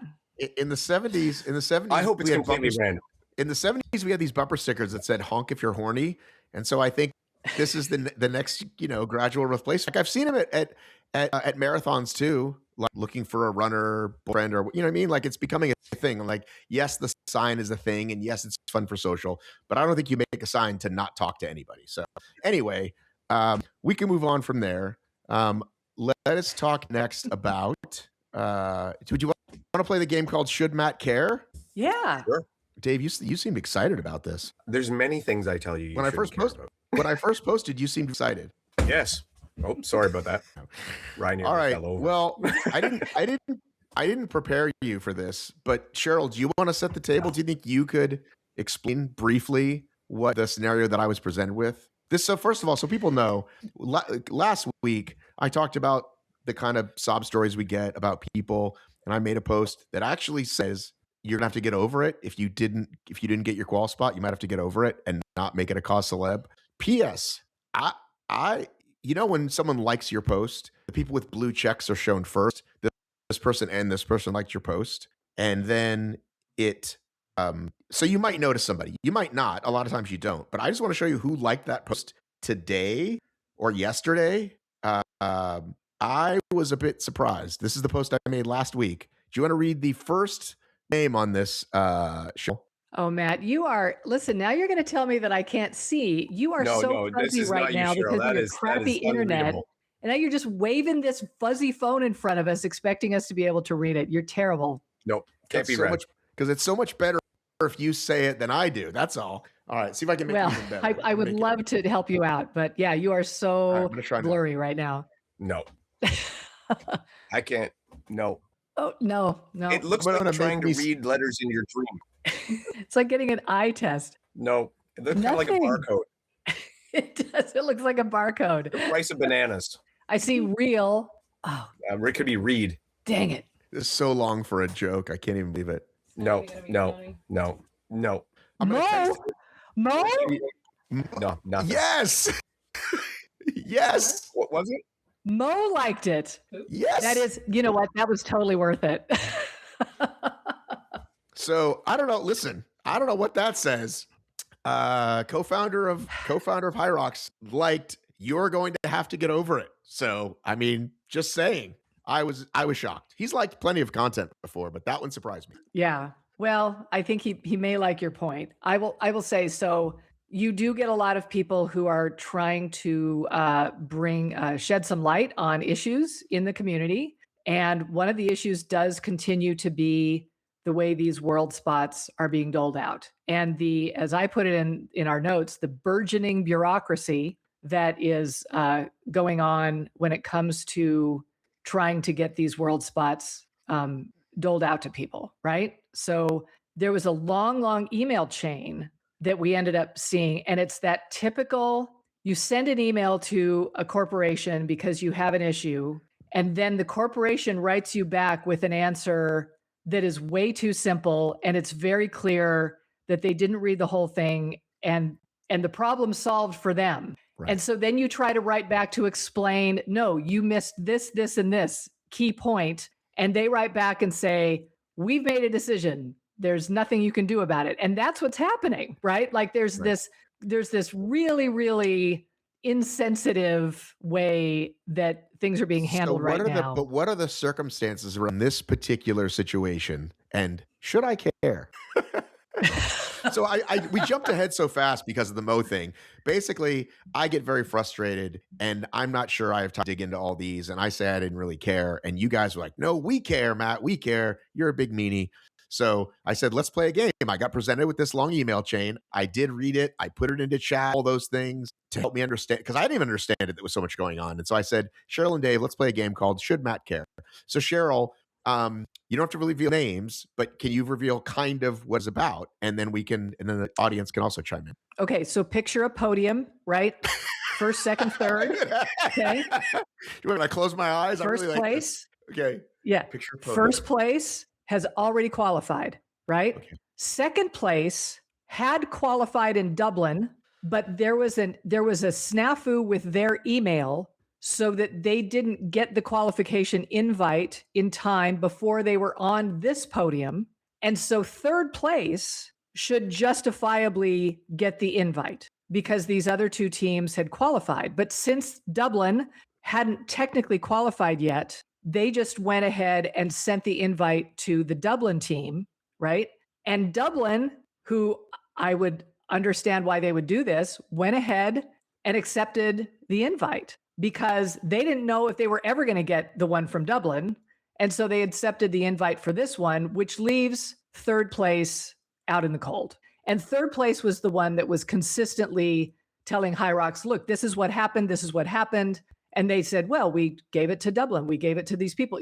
In the 70s, I hope it's completely random. In the 70s, we had these bumper stickers that said "honk if you're horny," and so I think this is the next gradual replacement. Like I've seen them at marathons too, like looking for a runner, friend, or what I mean. Like it's becoming a thing. Like yes, the sign is a thing, and yes, it's fun for social, but I don't think you make a sign to not talk to anybody. So anyway, we can move on from there. Let us talk next about. Would you want to play the game called Should Matt Care? Yeah. Sure. Dave, you seemed excited about this. There's many things I tell you. When I first posted, you seemed excited. Yes. Oh, sorry about that. Ryan, all right. Well, I didn't prepare you for this, but Cheryl, do you want to set the table? Do you think you could explain briefly what the scenario that I was presented with? So first of all, so people know, last week I talked about the kind of sob stories we get about people, and I made a post that actually says you're gonna have to get over it. If you didn't get your qual spot, you might have to get over it and not make it a cause celeb. P.S. When someone likes your post, the people with blue checks are shown first. This person and this person liked your post, and then it. So you might notice somebody, you might not. A lot of times you don't. But I just want to show you who liked that post today or yesterday. I was a bit surprised. This is the post I made last week. Do you want to read the first name on this show? Oh, Matt, listen, now you're going to tell me that I can't see. You are fuzzy right now because of your crappy internet. And now you're just waving this fuzzy phone in front of us, expecting us to be able to read it. You're terrible. Nope. Can't be read. Because it's so much better if you say it than I do. That's all. All right. See if I can make it even better. I would love to help you out. But yeah, you are so blurry right now. No. I can't. No. Oh, no. It looks like I'm trying to read letters in your dream. It's like getting an eye test. No. It looks kind of like a barcode. It does. It looks like a barcode. The price of bananas. I see real. Oh. It could be read. Dang it. This is so long for a joke. I can't even believe it. No. Mo? No, nothing. Yes. Yes. What was it? Mo liked it. Yes. That is, you know what? That was totally worth it. So I don't know. Listen, I don't know what that says. Co-founder of HYROX liked you're going to have to get over it. So I mean, just saying, I was shocked. He's liked plenty of content before, but that one surprised me. Yeah. Well, I think he may like your point. I will say so. You do get a lot of people who are trying to shed some light on issues in the community, and one of the issues does continue to be the way these world spots are being doled out, and the, as I put it in our notes, the burgeoning bureaucracy that is going on when it comes to trying to get these world spots doled out to people, right? So there was a long email chain that we ended up seeing, and it's that typical, you send an email to a corporation because you have an issue, and then the corporation writes you back with an answer that is way too simple, and it's very clear that they didn't read the whole thing, and the problem solved for them. Right. And so then you try to write back to explain, no, you missed this, and this key point. And they write back and say, we've made a decision. There's nothing you can do about it. And that's what's happening, right? Like there's this really insensitive way that things are being handled right now. But what are the circumstances around this particular situation? And should I care? So we jumped ahead so fast because of the Mo thing. Basically, I get very frustrated and I'm not sure I have time to dig into all these. And I say I didn't really care. And you guys were like, no, we care, Matt. We care. You're a big meanie. So I said, let's play a game. I got presented with this long email chain. I did read it. I put it into chat, all those things to help me understand, because I didn't even understand it. There was so much going on. And so I said, Cheryl and Dave, let's play a game called Should Matt Care? So Cheryl, you don't have to reveal names, but can you reveal kind of what it's about? And then and then the audience can also chime in. Okay. So picture a podium, right? First, second, third. Okay. Do I close my eyes? First really place. Like okay. Yeah. Picture a podium. First place has already qualified, right? Okay. Second place had qualified in Dublin, but there was a snafu with their email so that they didn't get the qualification invite in time before they were on this podium. And so third place should justifiably get the invite because these other two teams had qualified. But since Dublin hadn't technically qualified yet, they just went ahead and sent the invite to the Dublin team, right? And Dublin, who I would understand why they would do this, went ahead and accepted the invite because they didn't know if they were ever going to get the one from Dublin. And so they accepted the invite for this one, which leaves third place out in the cold. And third place was the one that was consistently telling HYROX, look, this is what happened. This is what happened. And they said, well, we gave it to Dublin. We gave it to these people,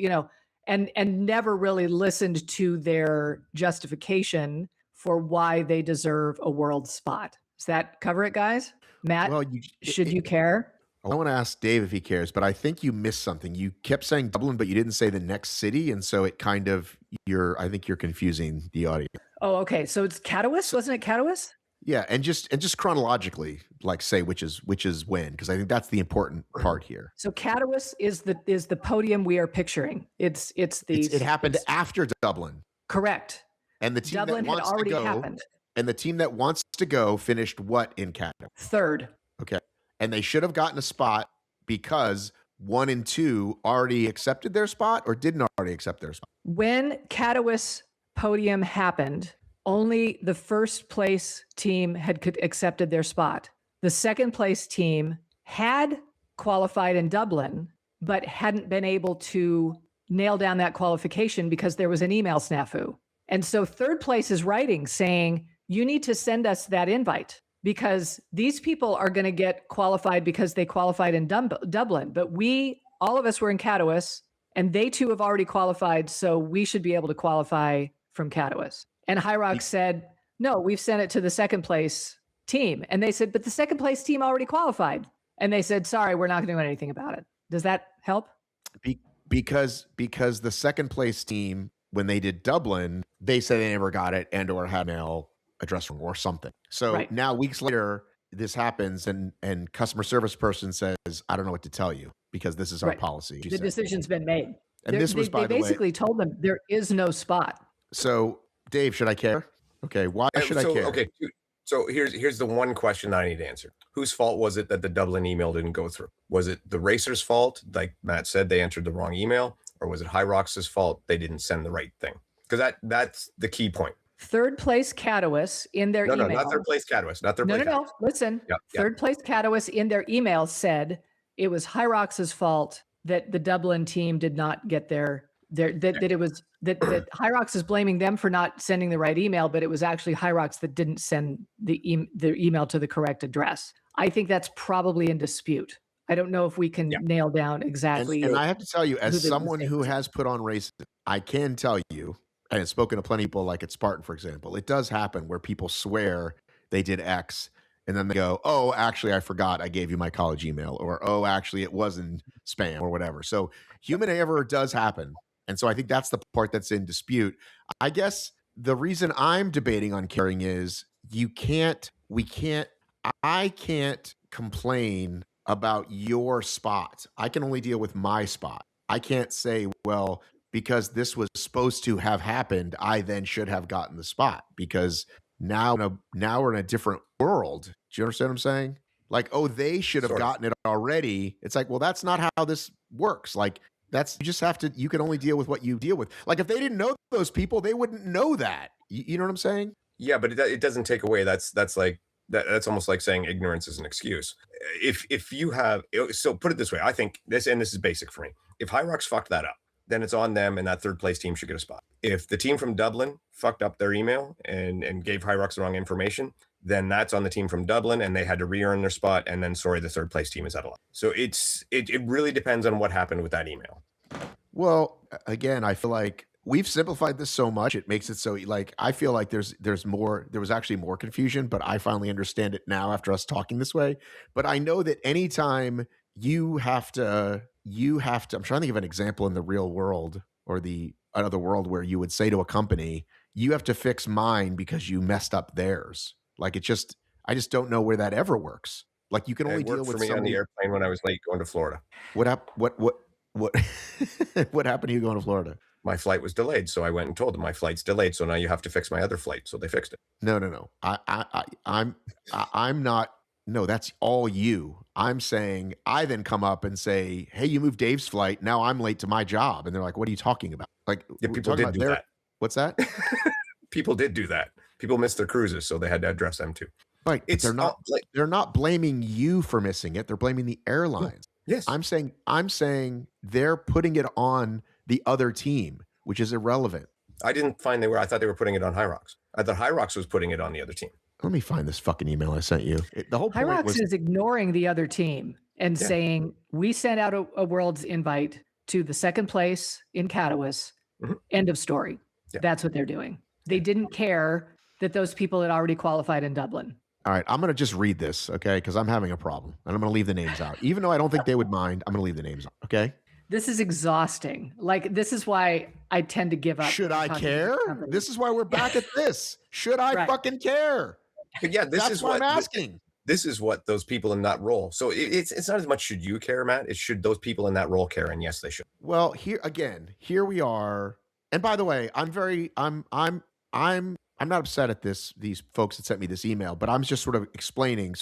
and never really listened to their justification for why they deserve a world spot. Does that cover it, guys? Matt, well, should you care? I want to ask Dave if he cares, but I think you missed something. You kept saying Dublin, but you didn't say the next city. And so it kind of, I think you're confusing the audience. Oh, okay. So it's Katowice, wasn't it Katowice? Yeah, and just chronologically, like say which is when, because I think that's the important part here. So Katowice is the podium we are picturing. It happened after Dublin. Correct. And the team Dublin that wants had already to go, happened. And the team that wants to go finished what in Katowice? Third. Okay, and they should have gotten a spot because 1 and 2 already accepted their spot or didn't already accept their spot. When Katowice podium happened, only the first place team had accepted their spot. The second place team had qualified in Dublin, but hadn't been able to nail down that qualification because there was an email snafu. And so third place is writing saying, you need to send us that invite because these people are going to get qualified because they qualified in Dublin. But all of us were in Katowice and they too have already qualified. So we should be able to qualify from Katowice. And HYROX said, no, we've sent it to the second place team. And they said, but the second place team already qualified. And they said, sorry, we're not going to do anything about it. Does that help? Because the second place team, when they did Dublin, they said they never got it and or had mail address or something. So Now weeks later, this happens and customer service person says, I don't know what to tell you because this is our Right. policy. The decision's been made. And this was, by the way, basically told them there is no spot. so Dave, should I care? Okay, why should I care? Okay, so here's the one question that I need to answer. Whose fault was it that the Dublin email didn't go through? Was it the racer's fault, like Matt said, they entered the wrong email, or was it HYROX's fault they didn't send the right thing? Because that's the key point. Third place Catawis in their email. No, not third place Catawis, not third place. No. Listen, third place Catawis in their email said it was HYROX's fault that the Dublin team did not get that it was that HYROX is blaming them for not sending the right email, but it was actually HYROX that didn't send the email to the correct address. I think that's probably in dispute. I don't know if we can nail down exactly. And I have to tell you, as someone who has put on races, I can tell you, and have spoken to plenty of people like at Spartan, for example, it does happen where people swear they did X and then they go, oh, actually, I forgot I gave you my college email, or, oh, actually, it wasn't spam or whatever. So human error does happen. And so I think that's the part that's in dispute. I guess the reason I'm debating on caring is I can't complain about your spot. I can only deal with my spot. I can't say, well, because this was supposed to have happened, I then should have gotten the spot, because now we're in a different world. Do you understand what I'm saying? Like, oh, they should have gotten it already. It's like, well, that's not how this works. Like, you can only deal with what you deal with. Like, if they didn't know those people, they wouldn't know that. You know what I'm saying? Yeah, but it doesn't take away. That's almost like saying ignorance is an excuse. If you have, so put it this way, I think this is basic for me. If HYROX fucked that up, then it's on them, and that third place team should get a spot. If the team from Dublin fucked up their email and gave HYROX the wrong information, then that's on the team from Dublin, and they had to re-earn their spot, and then, sorry, the third place team is out of luck. So it really depends on what happened with that email. Well, again, I feel like we've simplified this so much. It makes it so, like, I feel like there was actually more confusion, but I finally understand it now after us talking this way. But I know that anytime you have to, I'm trying to think of an example in the real world or another world where you would say to a company, you have to fix mine because you messed up theirs. Like, I just don't know where that ever works. Like, you can only deal with for me on the airplane when I was late going to Florida. What what happened to you going to Florida? My flight was delayed, so I went and told them my flight's delayed, so now you have to fix my other flight. So they fixed it. No. I'm not. No, that's all you. I'm saying I then come up and say, hey, you moved Dave's flight. Now I'm late to my job. And they're like, what are you talking about? Like, yeah, people did do that. What's that? People did do that. People missed their cruises, so they had to address them too. Right. They're not blaming you for missing it. They're blaming the airlines. Yes. I'm saying they're putting it on the other team, which is irrelevant. I didn't find I thought they were putting it on HYROX. I thought HYROX was putting it on the other team. Let me find this fucking email I sent you. The whole point HYROX is ignoring the other team and saying, we sent out a Worlds invite to the second place in Catawis. Mm-hmm. End of story. Yeah. That's what they're doing. They didn't care that those people had already qualified in Dublin. All right, I'm going to just read this, okay? Because I'm having a problem. And I'm going to leave the names out. Even though I don't think they would mind, I'm going to leave the names out, okay? This is exhausting. Like, this is why I tend to give up. Should I care? This is why we're back at this. Should I fucking care? But yeah, that's what I'm asking. This is what those people in that role. So it's not as much should you care, Matt. It's should those people in that role care? And yes, they should. Well, here we are. And by the way, I'm not upset at these folks that sent me this email, but I'm just sort of explaining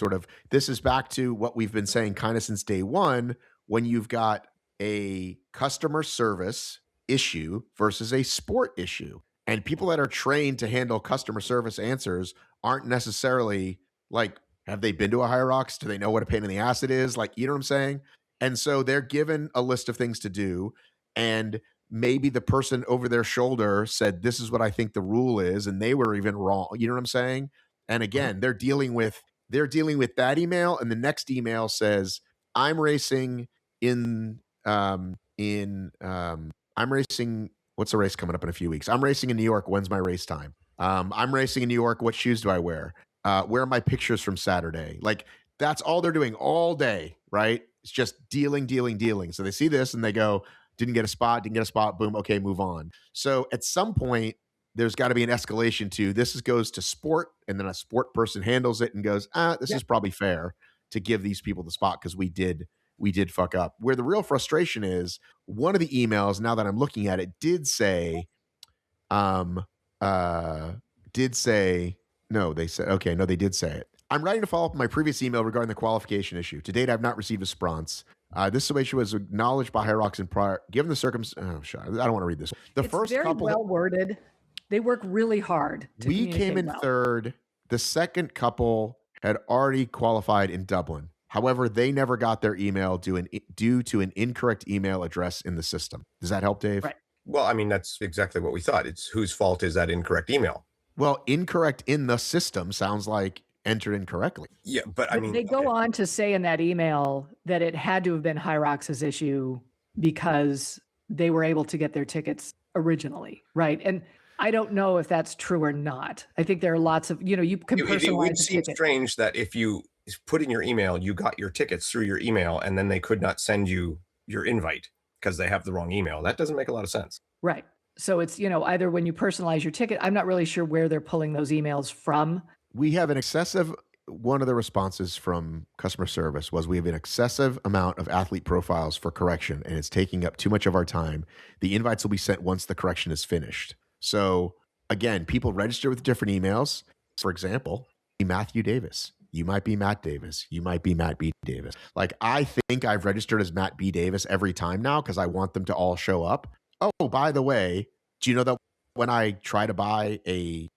this is back to what we've been saying kind of since day one, when you've got a customer service issue versus a sport issue. And people that are trained to handle customer service answers aren't necessarily like, have they been to a HYROX? Do they know what a pain in the ass it is? Like, you know what I'm saying? And so they're given a list of things to do. And maybe the person over their shoulder said, this is what I think the rule is. And they were even wrong. You know what I'm saying? And again, they're dealing with that email. And the next email says, I'm racing what's the race coming up in a few weeks? I'm racing in New York. When's my race time? I'm racing in New York. What shoes do I wear? Where are my pictures from Saturday? Like, that's all they're doing all day, right? It's just dealing. So they see this and they go, didn't get a spot, boom, okay, move on. So at some point, there's got to be an escalation to this goes to sport, and then a sport person handles it and goes, this is probably fair to give these people the spot because we did fuck up. Where the real frustration is, one of the emails, now that I'm looking at it, did say, no, they said, okay, no, they did say it. I'm writing to follow up on my previous email regarding the qualification issue. To date, I've not received a response. This situation was acknowledged by HYROX in prior, given the circumstances. Oh, shit, I don't want to read this. It's first very couple well worded. They work really hard. We came in third. The second couple had already qualified in Dublin. However, they never got their email due to an incorrect email address in the system. Does that help, Dave? Right. Well, I mean, that's exactly what we thought. It's whose fault is that incorrect email? Well, incorrect in the system sounds like entered incorrectly. Yeah, but I mean, they go on to say in that email that it had to have been HYROX's issue because they were able to get their tickets originally, right? And I don't know if that's true or not. I think there are lots of, you can personalize it would the seem ticket. strange that if you put in your email, you got your tickets through your email, and then they could not send you your invite because they have the wrong email. That doesn't make a lot of sense. Right. So it's, either when you personalize your ticket, I'm not really sure where they're pulling those emails from. We have an excessive, one of the responses from customer service was we have an excessive amount of athlete profiles for correction, and it's taking up too much of our time. The invites will be sent once the correction is finished. So again, people register with different emails. For example, Matthew Davis. You might be Matt Davis. You might be Matt B. Davis. Like, I think I've registered as Matt B. Davis every time now because I want them to all show up. Oh, by the way, do you know that when I try to buy a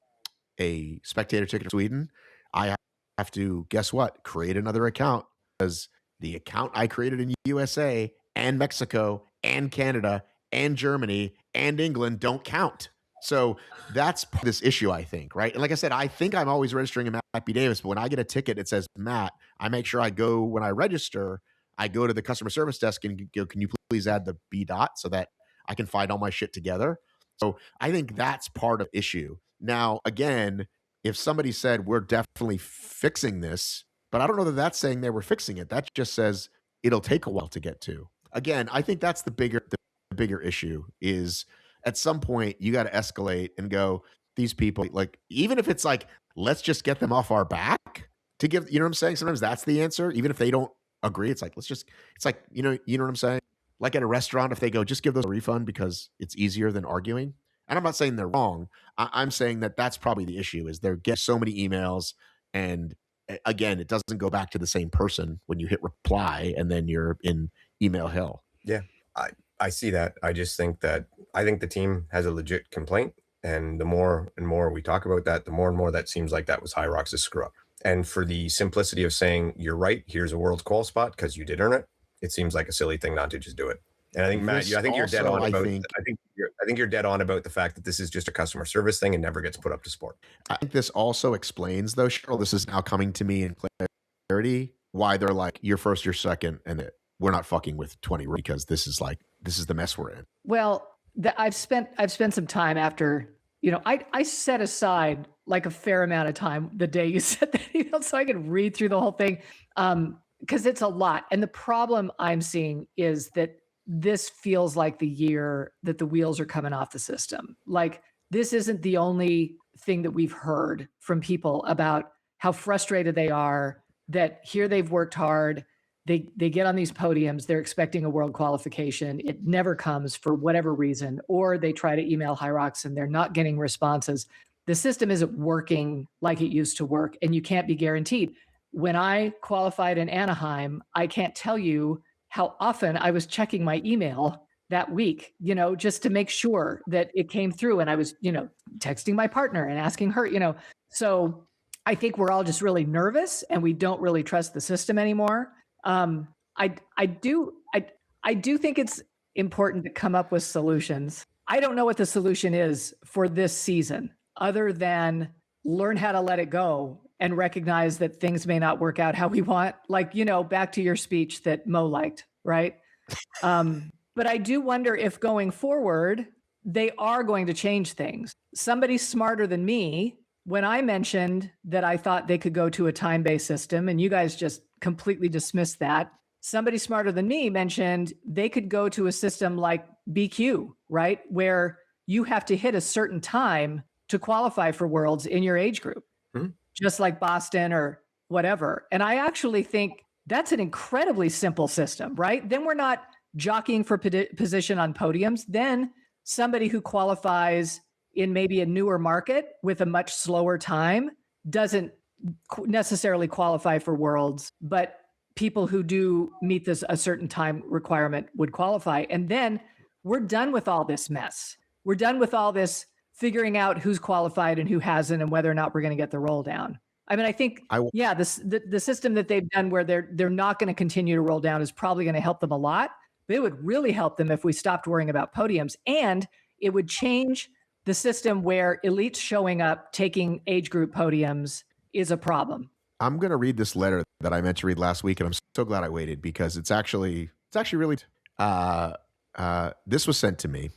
spectator ticket to Sweden, I have to, guess what, create another account because the account I created in USA and Mexico and Canada and Germany and England don't count. So that's this issue, I think, right? And like I said, I think I'm always registering a Matt B. Davis, but when I get a ticket, it says Matt, I make sure I go, when I register, I go to the customer service desk and go, can you please add the B dot so that I can find all my shit together? So I think that's part of the issue. Now, again, if somebody said, we're definitely fixing this, but I don't know that that's saying they were fixing it. That just says it'll take a while to get to. Again, I think that's the bigger issue is at some point you got to escalate and go, these people, like, even if it's like, let's just get them off our back to give, you know what I'm saying? Sometimes that's the answer. Even if they don't agree, it's like, it's like, you know what I'm saying? Like at a restaurant, if they go, just give those a refund because it's easier than arguing. And I'm not saying they're wrong. I'm saying that that's probably the issue is they're getting so many emails. And again, it doesn't go back to the same person when you hit reply and then you're in email hell. Yeah, I see that. I just think that the team has a legit complaint. And the more and more we talk about that, the more and more that seems like that was HYROX's screw up. And for the simplicity of saying, you're right, here's a world's call spot because you did earn it, it seems like a silly thing not to just do it. And I think, Matt, I think you're dead on about. I think you're dead on about the fact that this is just a customer service thing and never gets put up to sport. I think this also explains, though, Cheryl, this is now coming to me in clarity, why they're like, you're first, you're second, and we're not fucking with 20 because this is the mess we're in. Well, I've spent some time after, I set aside like a fair amount of time the day you sent that email so I could read through the whole thing because it's a lot. And the problem I'm seeing is that this feels like the year that the wheels are coming off the system. Like, this isn't the only thing that we've heard from people about how frustrated they are that here they've worked hard. They get on these podiums. They're expecting a world qualification. It never comes for whatever reason, or they try to email HYROX and they're not getting responses. The system isn't working like it used to work, and you can't be guaranteed. When I qualified in Anaheim, I can't tell you how often I was checking my email that week, just to make sure that it came through. And I was, texting my partner and asking her, so I think we're all just really nervous and we don't really trust the system anymore. I do think it's important to come up with solutions. I don't know what the solution is for this season other than learn how to let it go and recognize that things may not work out how we want. Like, back to your speech that Mo liked, right? But I do wonder if going forward, they are going to change things. Somebody smarter than me, when I mentioned that I thought they could go to a time-based system, and you guys just completely dismissed that, somebody smarter than me mentioned they could go to a system like BQ, right? Where you have to hit a certain time to qualify for Worlds in your age group, just like Boston or whatever. And I actually think that's an incredibly simple system, right? Then we're not jockeying for position on podiums. Then somebody who qualifies in maybe a newer market with a much slower time doesn't necessarily qualify for Worlds, but people who do meet a certain time requirement would qualify. And then we're done with all this mess. We're done with all this figuring out who's qualified and who hasn't and whether or not we're going to get the roll down. I mean, I think, the system that they've done where they're not going to continue to roll down is probably going to help them a lot. But it would really help them if we stopped worrying about podiums, and it would change the system where elites showing up, taking age group podiums is a problem. I'm going to read this letter that I meant to read last week, and I'm so glad I waited because it's actually really, this was sent to me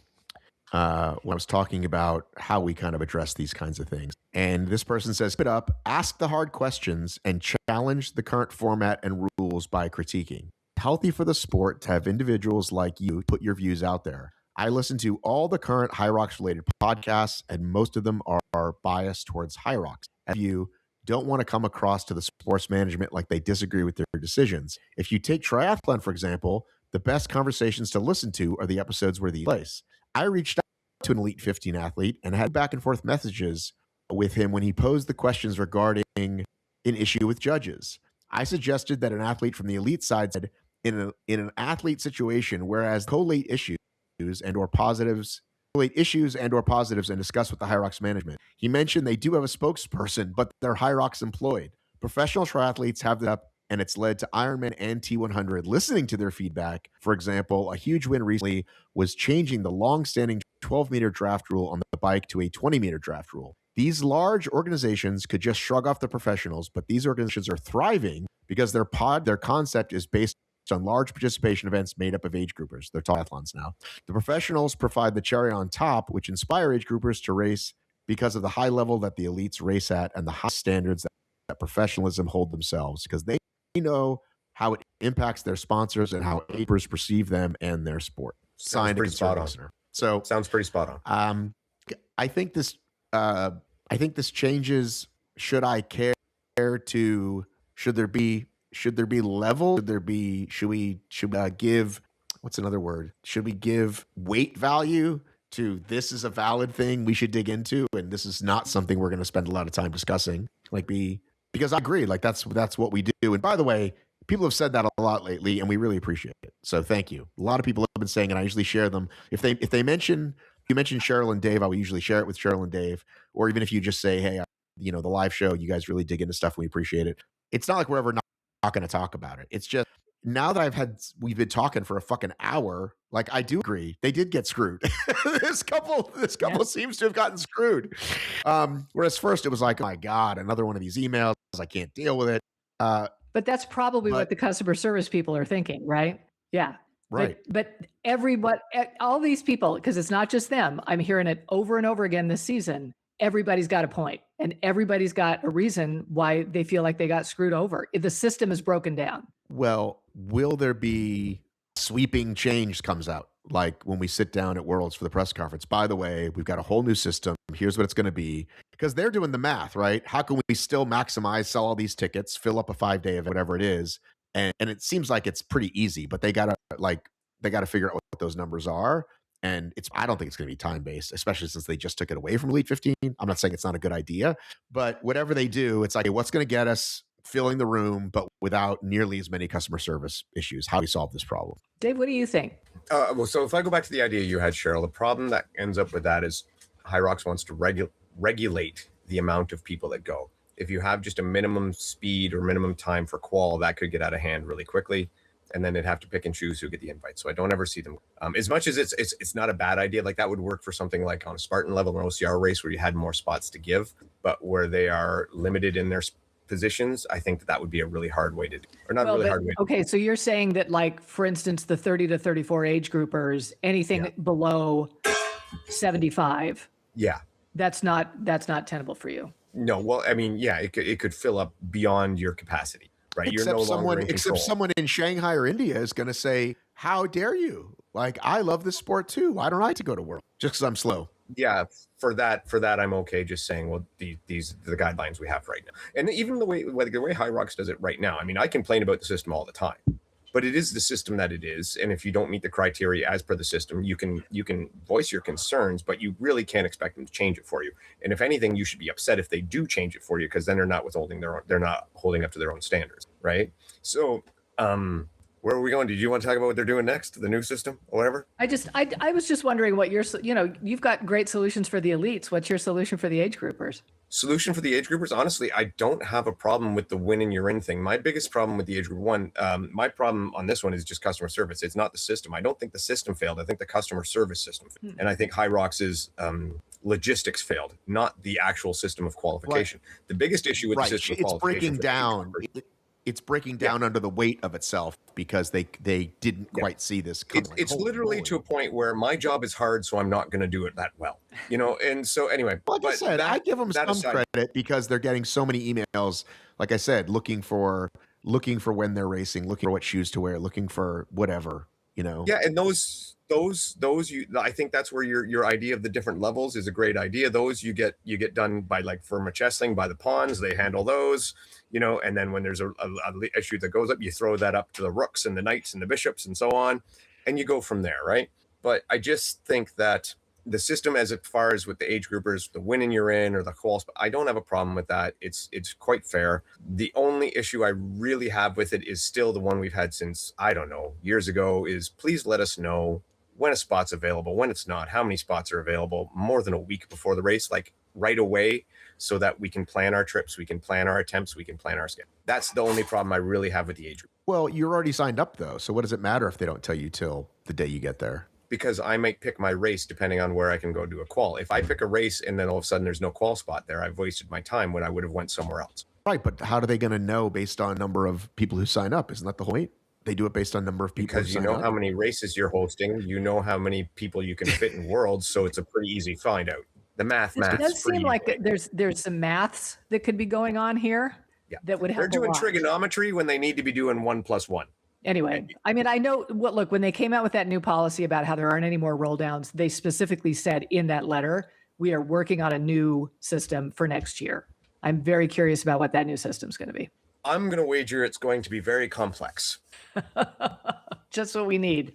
when I was talking about how we kind of address these kinds of things. And this person says, "Spit up, ask the hard questions and challenge the current format and rules by critiquing. Healthy for the sport to have individuals like you put your views out there. I listen to all the current HYROX related podcasts, and most of them are biased towards HYROX. If you don't want to come across to the sports management like they disagree with their decisions. If you take triathlon, for example, the best conversations to listen to are the episodes where the place. I reached out to an Elite 15 athlete and had back and forth messages with him when he posed the questions regarding an issue with judges. I suggested that an athlete from the elite side said, in an athlete situation, whereas collate issues and or positives and discuss with the HYROX management. He mentioned they do have a spokesperson, but they're HYROX employed. Professional triathletes have that up, and it's led to Ironman and T100 listening to their feedback. For example, a huge win recently was changing the long-standing 12-meter draft rule on the bike to a 20-meter draft rule. These large organizations could just shrug off the professionals, but these organizations are thriving because their concept is based on large participation events made up of age groupers. They're triathlons now. The professionals provide the cherry on top, which inspire age groupers to race because of the high level that the elites race at and the high standards that professionalism hold themselves, because they know how it impacts their sponsors and how age groupers perceive them and their sport." Signed, a concerned listener. So sounds pretty spot on. I think this changes. Should I care to? Should there be level? Should we give, what's another word? Should we give weight value to this is a valid thing we should dig into, and this is not something we're going to spend a lot of time discussing? Because I agree, that's what we do. And by the way, people have said that a lot lately, and we really appreciate it. So thank you. A lot of people have been saying, and I usually share them. If they mention, you mentioned Cheryl and Dave, I will usually share it with Cheryl and Dave. Or even if you just say, hey, the live show, you guys really dig into stuff, and we appreciate it. It's not like we're ever not going to talk about it. It's just now that we've been talking for a fucking hour. I do agree they did get screwed. this couple seems to have gotten screwed. Whereas first it was like, oh my God, another one of these emails. I can't deal with it. But that's probably what the customer service people are thinking, right? Yeah. Right. But all these people, because it's not just them, I'm hearing it over and over again this season. Everybody's got a point, and everybody's got a reason why they feel like they got screwed over. The system is broken down. Well, will there be sweeping change comes out? Like when we sit down at Worlds for the press conference, by the way, we've got a whole new system. Here's what it's going to be. Because they're doing the math, right? How can we still maximize, sell all these tickets, fill up a 5-day event, whatever it is? And it seems like it's pretty easy, but they got to figure out what those numbers are. And I don't think it's going to be time-based, especially since they just took it away from Elite 15. I'm not saying it's not a good idea, but whatever they do, it's like, what's going to get us filling the room, but without nearly as many customer service issues? How do we solve this problem? Dave, what do you think? So if I go back to the idea you had, Cheryl, the problem that ends up with that is HYROX wants to regulate the amount of people that go. If you have just a minimum speed or minimum time for qual, that could get out of hand really quickly. And then they'd have to pick and choose who get the invite. So I don't ever see them. As much as it's not a bad idea, that would work for something like on a Spartan level or OCR race where you had more spots to give, but where they are limited in their positions, I think that would be a really hard way to do. Or not really hard way. Okay, so you're saying that, for instance, the 30 to 34 age groupers, anything below 75. Yeah. That's not tenable for you. No, well, I mean, yeah, it could fill up beyond your capacity. Right, except someone in Shanghai or India is going to say, "How dare you? I love this sport too. Why don't I get to go to World just because I'm slow?" Yeah, for that I'm okay just saying, well, these are the guidelines we have right now. And even the way HYROX does it right now, I mean, I complain about the system all the time, but it is the system that it is. And if you don't meet the criteria as per the system, you can voice your concerns, but you really can't expect them to change it for you. And if anything, you should be upset if they do change it for you, because then they're not holding up to their own standards, right? So where are we going? Did you want to talk about what they're doing next, the new system or whatever? I was just wondering what you've got great solutions for the elites. What's your solution for the age groupers? Solution for the age groupers? Honestly, I don't have a problem with the win and you're in thing. My biggest problem with the age group one, my problem on this one is just customer service. It's not the system. I don't think the system failed. I think the customer service system failed. And I think HYROX's logistics failed, not the actual system of qualification. Right. The biggest issue with the system of qualification, it's breaking down under the weight of itself because they didn't quite see this coming. It's literally to a point where my job is hard, so I'm not going to do it that well, you know. And so anyway, like I said, I give them some credit because they're getting so many emails. Like I said, looking for when they're racing, looking for what shoes to wear, looking for whatever, you know. Yeah, and those I think that's where your idea of the different levels is a great idea. Those you get done by, like, for Chessling by the pawns, they handle those, you know. And then when there's a issue that goes up, you throw that up to the rooks and the knights and the bishops and so on, and you go from there, right? But I just think that the system, as far as with the age groupers, the win and you're in or the quals, I don't have a problem with that. It's quite fair. The only issue I really have with it is still the one we've had since, I don't know, years ago, is please let us know when a spot's available, when it's not, how many spots are available more than a week before the race, like right away, so that we can plan our trips, we can plan our attempts, we can plan our schedule. That's the only problem I really have with the age group. Well, you're already signed up though, so what does it matter if they don't tell you till the day you get there? Because I might pick my race depending on where I can go do a qual. If I pick a race and then all of a sudden there's no qual spot there, I've wasted my time when I would have went somewhere else. Right, but how are they going to know based on number of people who sign up? Isn't that the whole point? They do it based on number of people. Because you know how many races you're hosting, you know how many people you can fit in worlds, so it's a pretty easy find out. The math. It does seem like there's some maths that could be going on here. Yeah. That would help. They're doing trigonometry when they need to be doing 1 + 1. Anyway, I mean, I know look, when they came out with that new policy about how there aren't any more roll downs, they specifically said in that letter, we are working on a new system for next year. I'm very curious about what that new system is going to be. I'm going to wager it's going to be very complex. Just what we need.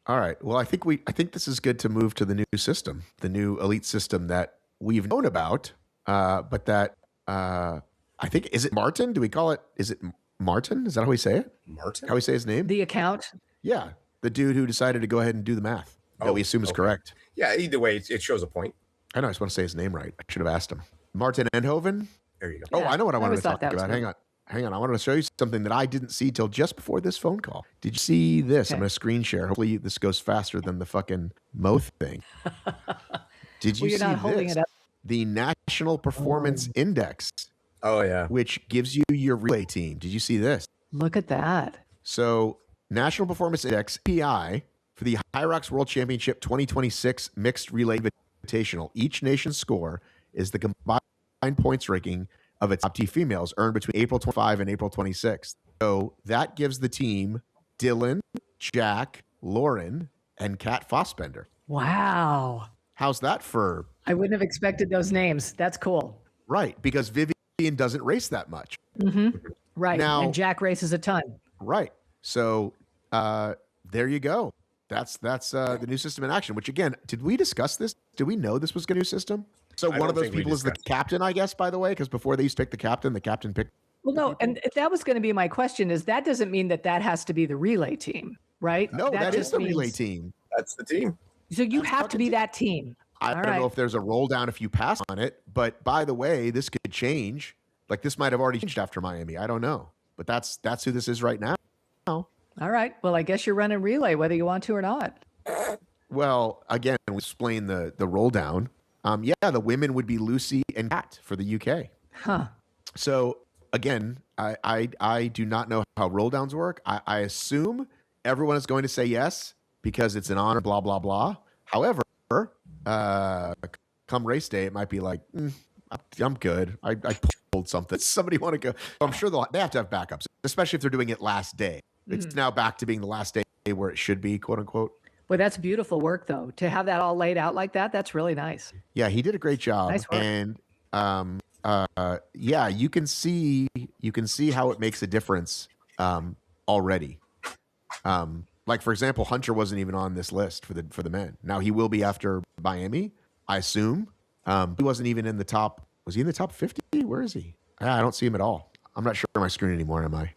All right. Well, I think this is good to move to the new system, the new elite system that we've known about, but that I think, is it Martin? Do we call it? Is it Martin? Is that how we say it? Martin? How we say his name? The account? Yeah. The dude who decided to go ahead and do the math that we assume is correct. Yeah. Either way, it shows a point. I know. I just want to say his name right. I should have asked him. Martin Endhoven? There you go. Oh, yeah, I know what I wanted to talk about. Hang on. I wanted to show you something that I didn't see till just before this phone call. Did you see this? Okay. I'm going to screen share. Hopefully this goes faster than the fucking Moth thing. Did you see this? The National Performance Index. Oh, yeah. Which gives you your relay team. Did you see this? Look at that. So National Performance Index, PI, for the HYROX World Championship 2026 Mixed Relay Invitational. Each nation's score is the combined points ranking of its top 10 females earned between April 25 and April 26th. So that gives the team Dylan, Jack, Lauren, and Kat Fossbender. Wow. How's that for? I wouldn't have expected those names. That's cool. Right, because Vivian doesn't race that much. Mm-hmm. Right, now, and Jack races a ton. Right. So there you go. That's the new system in action, which, again, did we discuss this? Did we know this was a new system? So one of those people is the captain, I guess, by the way, because before they used to pick the captain picked. Well, no, and that was going to be my question, is that doesn't mean that has to be the relay team, right? No, that is the relay team. That's the team. So you have to be that team. I don't know if there's a roll down if you pass on it, but by the way, this could change. Like, this might have already changed after Miami. I don't know, but that's who this is right now. All right. Well, I guess you're running relay whether you want to or not. Well, again, we explain the roll down. Yeah, the women would be Lucy and Kat for the UK. Huh. So again, I do not know how roll downs work. I assume everyone is going to say yes because it's an honor, blah, blah, blah. However, come race day, it might be like, I'm good. I pulled something. Somebody want to go. I'm sure they have to have backups, especially if they're doing it last day. It's now back to being the last day where it should be, quote unquote. Well, that's beautiful work, though. To have that all laid out like that, that's really nice. Yeah, he did a great job. Nice work. And yeah, you can see how it makes a difference already. Like for example, Hunter wasn't even on this list for the men. Now he will be after Miami, I assume. He wasn't even in the top. Was he in the top 50? Where is he? I don't see him at all. I'm not sure on my screen anymore, am I?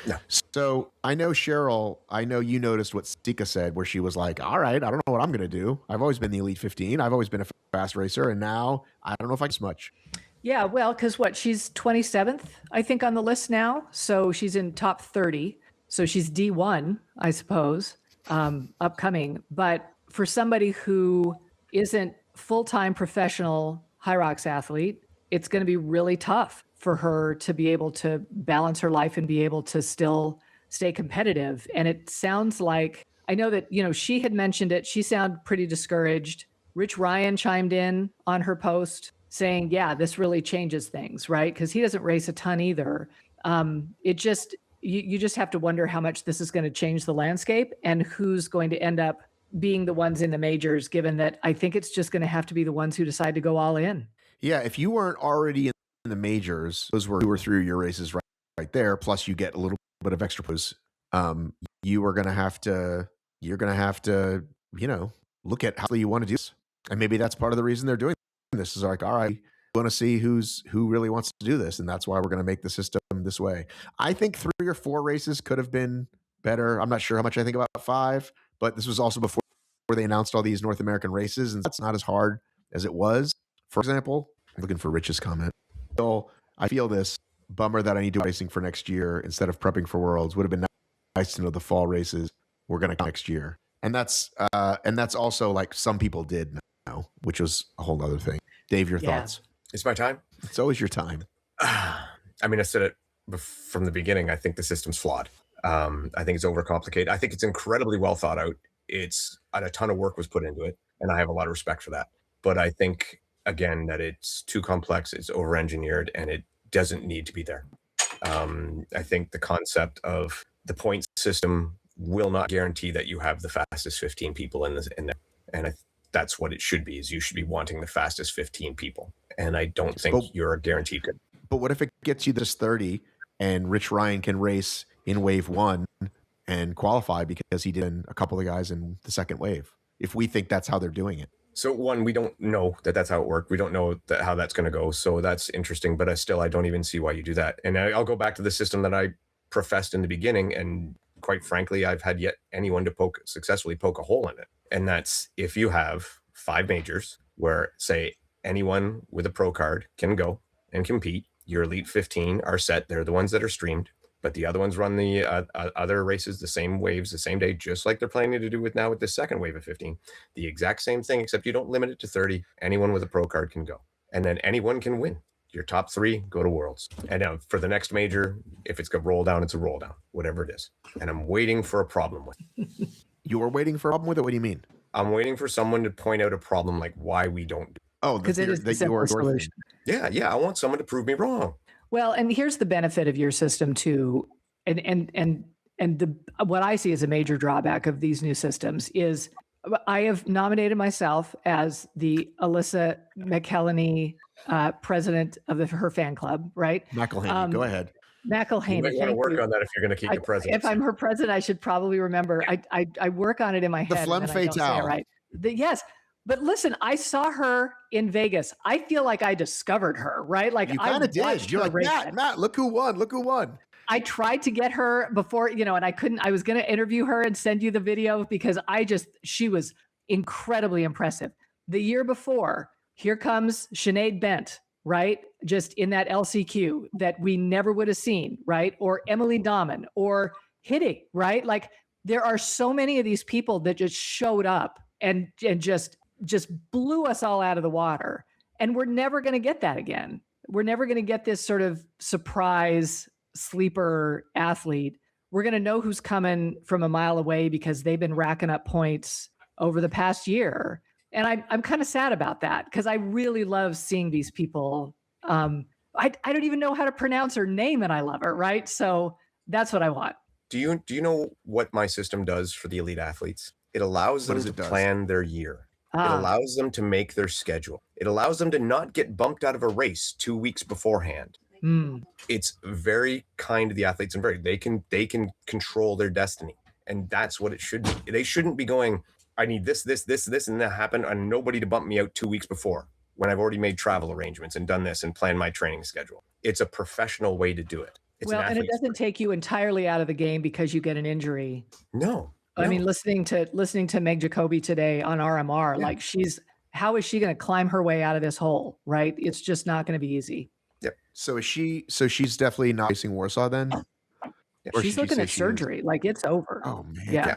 No. So I know Cheryl, I know you noticed what Sika said, where she was like, all right, I don't know what I'm going to do. I've always been the Elite 15. I've always been a fast racer. And now I don't know if I can much. Yeah, well, because she's 27th, I think, on the list now. So she's in top 30. So she's D1, I suppose, upcoming. But for somebody who isn't full-time professional HYROX athlete, it's going to be really tough for her to be able to balance her life and be able to still stay competitive. And it sounds like, I know that, she had mentioned it. She sounded pretty discouraged. Rich Ryan chimed in on her post saying, yeah, this really changes things, right? Because he doesn't race a ton either. You just have to wonder how much this is going to change the landscape and who's going to end up being the ones in the majors, given that I think it's just going to have to be the ones who decide to go all in. Yeah, if you weren't already in the majors, those were 2 or 3 of your races right there, plus you get a little bit of extra boost. You're going to have to, look at how you want to do this. And maybe that's part of the reason they're doing this is like, all right, we want to see who really wants to do this. And that's why we're going to make the system this way. I think 3 or 4 races could have been better. I'm not sure how much I think about 5, but this was also before they announced all these North American races. And that's not as hard as it was. For example, I'm looking for Rich's comment. So I feel this bummer that I need to do racing for next year instead of prepping for Worlds. Would have been nice to know the fall races we're going to come next year. And that's also like some people did know, which was a whole other thing. Dave, your thoughts? It's my time. It's always your time. I mean, I said it from the beginning. I think the system's flawed. I think it's overcomplicated. I think it's incredibly well thought out. A ton of work was put into it, and I have a lot of respect for that. But I think, again, that it's too complex, it's over-engineered, and it doesn't need to be there. I think the concept of the point system will not guarantee that you have the fastest 15 people in there. And that's what it should be, is you should be wanting the fastest 15 people. And I don't think you're guaranteed good. But what if it gets you this 30 and Rich Ryan can race in wave 1 and qualify because he did a couple of guys in the second wave? If we think that's how they're doing it. So one, we don't know that that's how it worked. We don't know how that's going to go. So that's interesting, but I don't even see why you do that. And I'll go back to the system that I professed in the beginning. And quite frankly, I've had yet anyone to successfully poke a hole in it. And that's if you have 5 majors where, say, anyone with a pro card can go and compete. Your Elite 15 are set. They're the ones that are streamed. But the other ones run the other races, the same waves, the same day, just like they're planning to do with the second wave of 15. The exact same thing, except you don't limit it to 30. Anyone with a pro card can go. And then anyone can win. Your top 3 go to Worlds. And now for the next major, if it's a roll down, it's a roll down, whatever it is. And I'm waiting for a problem with it. You're waiting for a problem with it? What do you mean? I'm waiting for someone to point out a problem, like why we don't do it. Oh, because it is the simple solution. Yeah. I want someone to prove me wrong. Well, and here's the benefit of your system too, and what I see as a major drawback of these new systems is I have nominated myself as the Alyssa McElhenney president of her fan club, right? McElhenney, go ahead. McElhenney. You might want to work on that if you're going to keep the president. If I'm her president, I should probably remember. I work on it in my head. The Flem Fatale. Right. Yes. But listen, I saw her in Vegas. I feel like I discovered her, right? Like you kind of did. You're like, Matt, look who won. Look who won. I tried to get her before, and I couldn't. I was going to interview her and send you the video because she was incredibly impressive. The year before, here comes Sinead Bent, right? Just in that LCQ that we never would have seen, right? Or Emily Dahman or Hitting, right? Like there are so many of these people that just showed up and just blew us all out of the water. And we're never going to get that again. We're never going to get this sort of surprise sleeper athlete. We're going to know who's coming from a mile away because they've been racking up points over the past year. And I'm kind of sad about that because I really love seeing these people. I don't even know how to pronounce her name and I love her, right? So that's what I want. Do you know what my system does for the elite athletes? It allows them to plan their year. It allows them to make their schedule. It allows them to not get bumped out of a race 2 weeks beforehand. It's very kind to the athletes and they can control their destiny. And that's what it should be. They shouldn't be going, I need this, and that happened, and nobody to bump me out 2 weeks before when I've already made travel arrangements and done this and planned my training schedule. It's a professional way to do it. And it doesn't take you entirely out of the game because you get an injury. No. I mean, listening to Meg Jacoby today on RMR, like how is she going to climb her way out of this hole? Right? It's just not going to be easy. Yep. So she's definitely not facing Warsaw then? Or she's looking at surgery. Like it's over. Oh man. Yeah.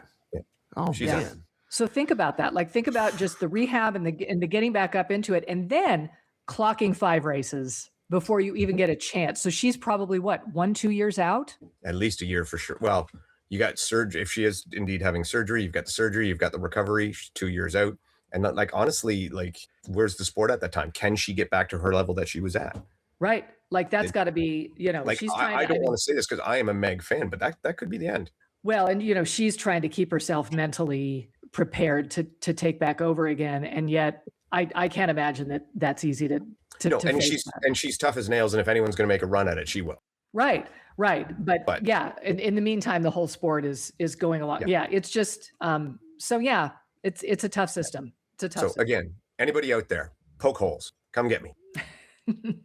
Oh man. So think about that. Like think about just the rehab and the getting back up into it, and then clocking 5 races before you even get a chance. So she's probably what, 1-2 years out? At least a year for sure. Well, you got surgery. If she is indeed having surgery, you've got the surgery, you've got the recovery. She's 2 years out. And not, like, honestly, like, where's the sport at that time? Can she get back to her level that she was at? Right. Like that's got to be, like, she's I don't want to say this because I am a Meg fan, but that could be the end. Well, and she's trying to keep herself mentally prepared to take back over again. And yet I can't imagine that that's easy to and she's tough as nails. And if anyone's going to make a run at it, she will. Right. But yeah, in the meantime, the whole sport is going along. Yeah. It's just, it's a tough system. It's a tough system. Again, anybody out there, poke holes, come get me.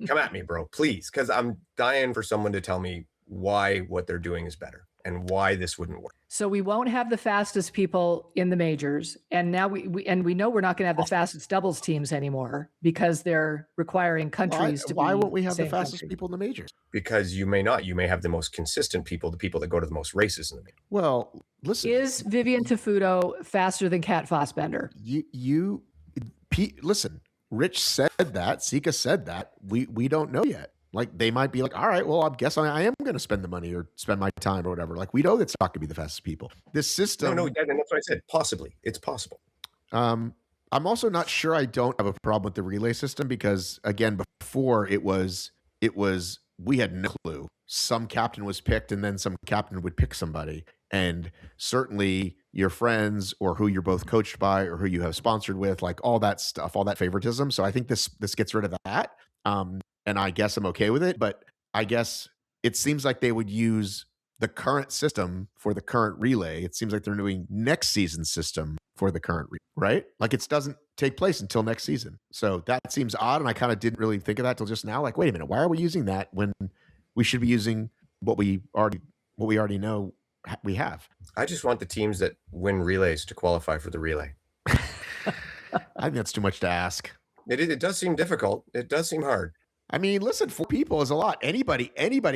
Come at me, bro, please. Because I'm dying for someone to tell me why what they're doing is better and why this wouldn't work. So we won't have the fastest people in the majors. And now we know we're not going to have the fastest doubles teams anymore because they're requiring countries to why won't we have the same fastest country. people in the majors? Because you may not. You may have the most consistent people, the people that go to the most races in the majors. Well, listen. Is Vivian Tafuto faster than Kat Fossbender? Listen, Rich said that. Sika said that. We don't know yet. Like, they might be like, all right, well, I guess I am going to spend the money or spend my time or whatever. Like, we know that's not going to be the fastest people. This system. No, and that's what I said. Possibly. It's possible. I'm also not sure I don't have a problem with the relay system because, again, before it was we had no clue. Some captain was picked and then some captain would pick somebody. And certainly your friends or who you're both coached by or who you have sponsored with, like all that stuff, all that favoritism. So I think this gets rid of that. And I guess I'm okay with it, but I guess it seems like they would use the current system for the current relay. It seems like they're doing next season's system for the current right? Like it doesn't take place until next season. So that seems odd. And I kind of didn't really think of that till just now. Like, wait a minute, why are we using that when we should be using what we already know we have? I just want the teams that win relays to qualify for the relay. I think that's too much to ask. It does seem difficult. It does seem hard. I mean, listen, 4 people is a lot. Anybody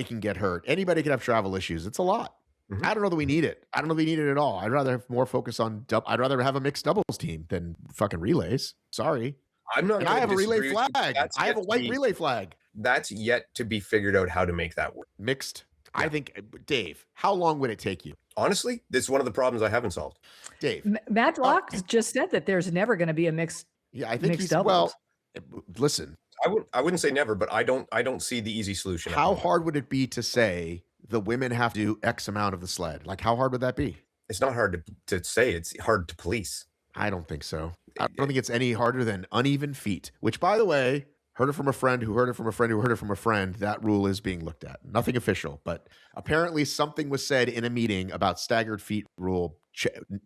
can get hurt. Anybody can have travel issues. It's a lot. Mm-hmm. I don't know that we need it. I don't know that we need it at all. I'd rather have more focus on I'd rather have a mixed doubles team than fucking relays. Sorry. I'm not. And I have a relay flag. I have a white relay flag. That's yet to be figured out how to make that work. Mixed. Yeah. I think, Dave, how long would it take you? Honestly, this is one of the problems I haven't solved. Dave. Matt Locke just said that there's never going to be a mixed. Yeah, I think he's doubles. Well, listen. I wouldn't say never, but I don't see the easy solution. How hard would it be to say the women have to do X amount of the sled? Like, how hard would that be? It's not hard to say. It's hard to police. I don't think so. I don't think it's any harder than uneven feet, which, by the way, heard it from a friend who heard it from a friend who heard it from a friend. That rule is being looked at. Nothing official, but apparently something was said in a meeting about staggered feet rule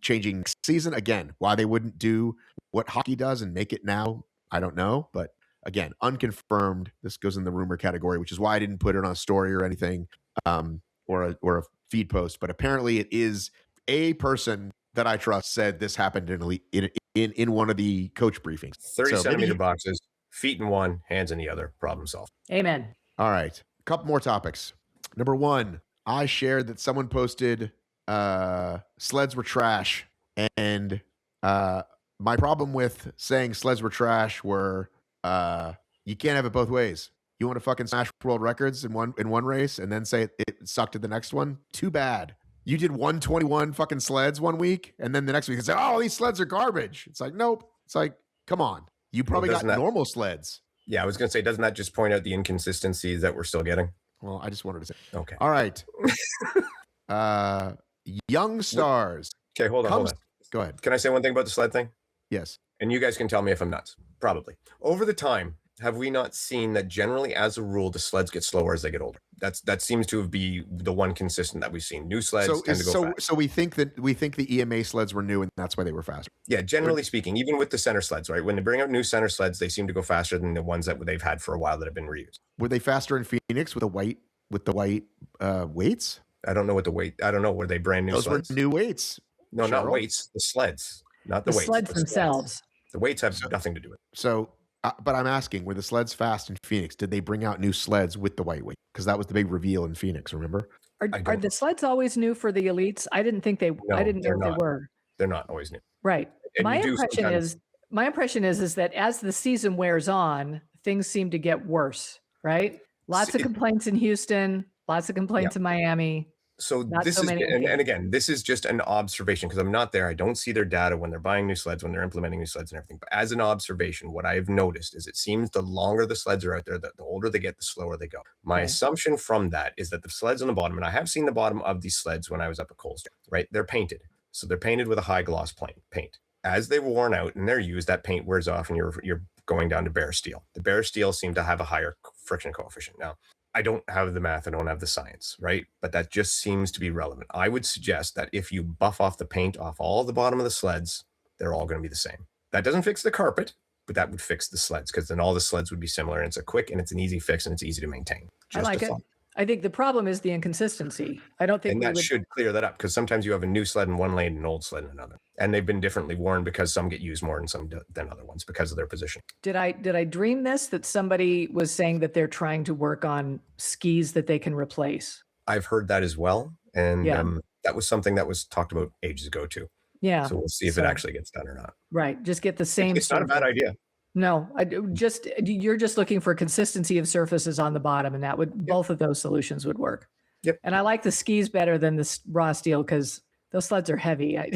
changing next season. Again, why they wouldn't do what hockey does and make it now, I don't know. But again, unconfirmed. This goes in the rumor category, which is why I didn't put it on a story or anything, or a feed post. But apparently, it is a person that I trust said this happened in one of the coach briefings. 30 centimeter boxes, feet in one, hands in the other. Problem solved. Amen. All right, a couple more topics. Number one, I shared that someone posted sleds were trash, and my problem with saying sleds were trash were you can't have it both ways. You want to fucking smash world records in one race and then say it sucked at the next one? Too bad. You did 121 fucking sleds one week, and then the next week you say, "Oh, these sleds are garbage." It's like, nope. It's like, come on. You probably got normal sleds. Yeah, I was gonna say, doesn't that just point out the inconsistencies that we're still getting? Well, I just wanted to say. Okay. All right. Young Stars. Okay, hold on. Go ahead. Can I say one thing about the sled thing? Yes. And you guys can tell me if I'm nuts. Probably. Over the time, have we not seen that generally, as a rule, the sleds get slower as they get older? That seems to be the one consistent that we've seen. New sleds tend to go fast. So we think the EMA sleds were new and that's why they were faster. Yeah, generally speaking, even with the center sleds, right? When they bring out new center sleds, they seem to go faster than the ones that they've had for a while that have been reused. Were they faster in Phoenix with the white weights? I don't know what the weight. I don't know. Were they brand new? Those sleds? were new weights. No, not weights. The sleds, not the weights. Sleds themselves. The weights have nothing to do with it. So, but I'm asking, were the sleds fast in Phoenix? Did they bring out new sleds with the white weight? Because that was the big reveal in Phoenix. Remember? Are the sleds always new for the elites? I didn't think they. No, I didn't know they're they were. They're not always new. Right. And My you do impression is that as the season wears on, things seem to get worse. Right. Lots of complaints in Houston. Lots of complaints in Miami. So this is, and again, this is just an observation because I'm not there. I don't see their data when they're buying new sleds, when they're implementing new sleds and everything. But as an observation, what I've noticed is it seems the longer the sleds are out there, the older they get, the slower they go. My assumption from that is that the sleds on the bottom, and I have seen the bottom of these sleds when I was up at Coles, right? They're painted. So they're painted with a high gloss paint. As they're worn out and they're used, that paint wears off and you're going down to bare steel. The bare steel seem to have a higher friction coefficient. Now, I don't have the math, I don't have the science, right? But that just seems to be relevant. I would suggest that if you buff off the paint off all the bottom of the sleds, they're all going to be the same. That doesn't fix the carpet, but that would fix the sleds because then all the sleds would be similar and it's a quick and it's an easy fix and it's easy to maintain. I like it. I think the problem is the inconsistency. I don't think that should clear that up because sometimes you have a new sled in one lane and an old sled in another. And they've been differently worn because some get used more than other ones because of their position. Did I dream this, that somebody was saying that they're trying to work on skis that they can replace? I've heard that as well. And that was something that was talked about ages ago too. Yeah. So we'll see if it actually gets done or not. Right. Just get the same. It's not a bad idea. No, you're just looking for consistency of surfaces on the bottom, and that would both of those solutions would work. Yep. And I like the skis better than the raw steel because those sleds are heavy. I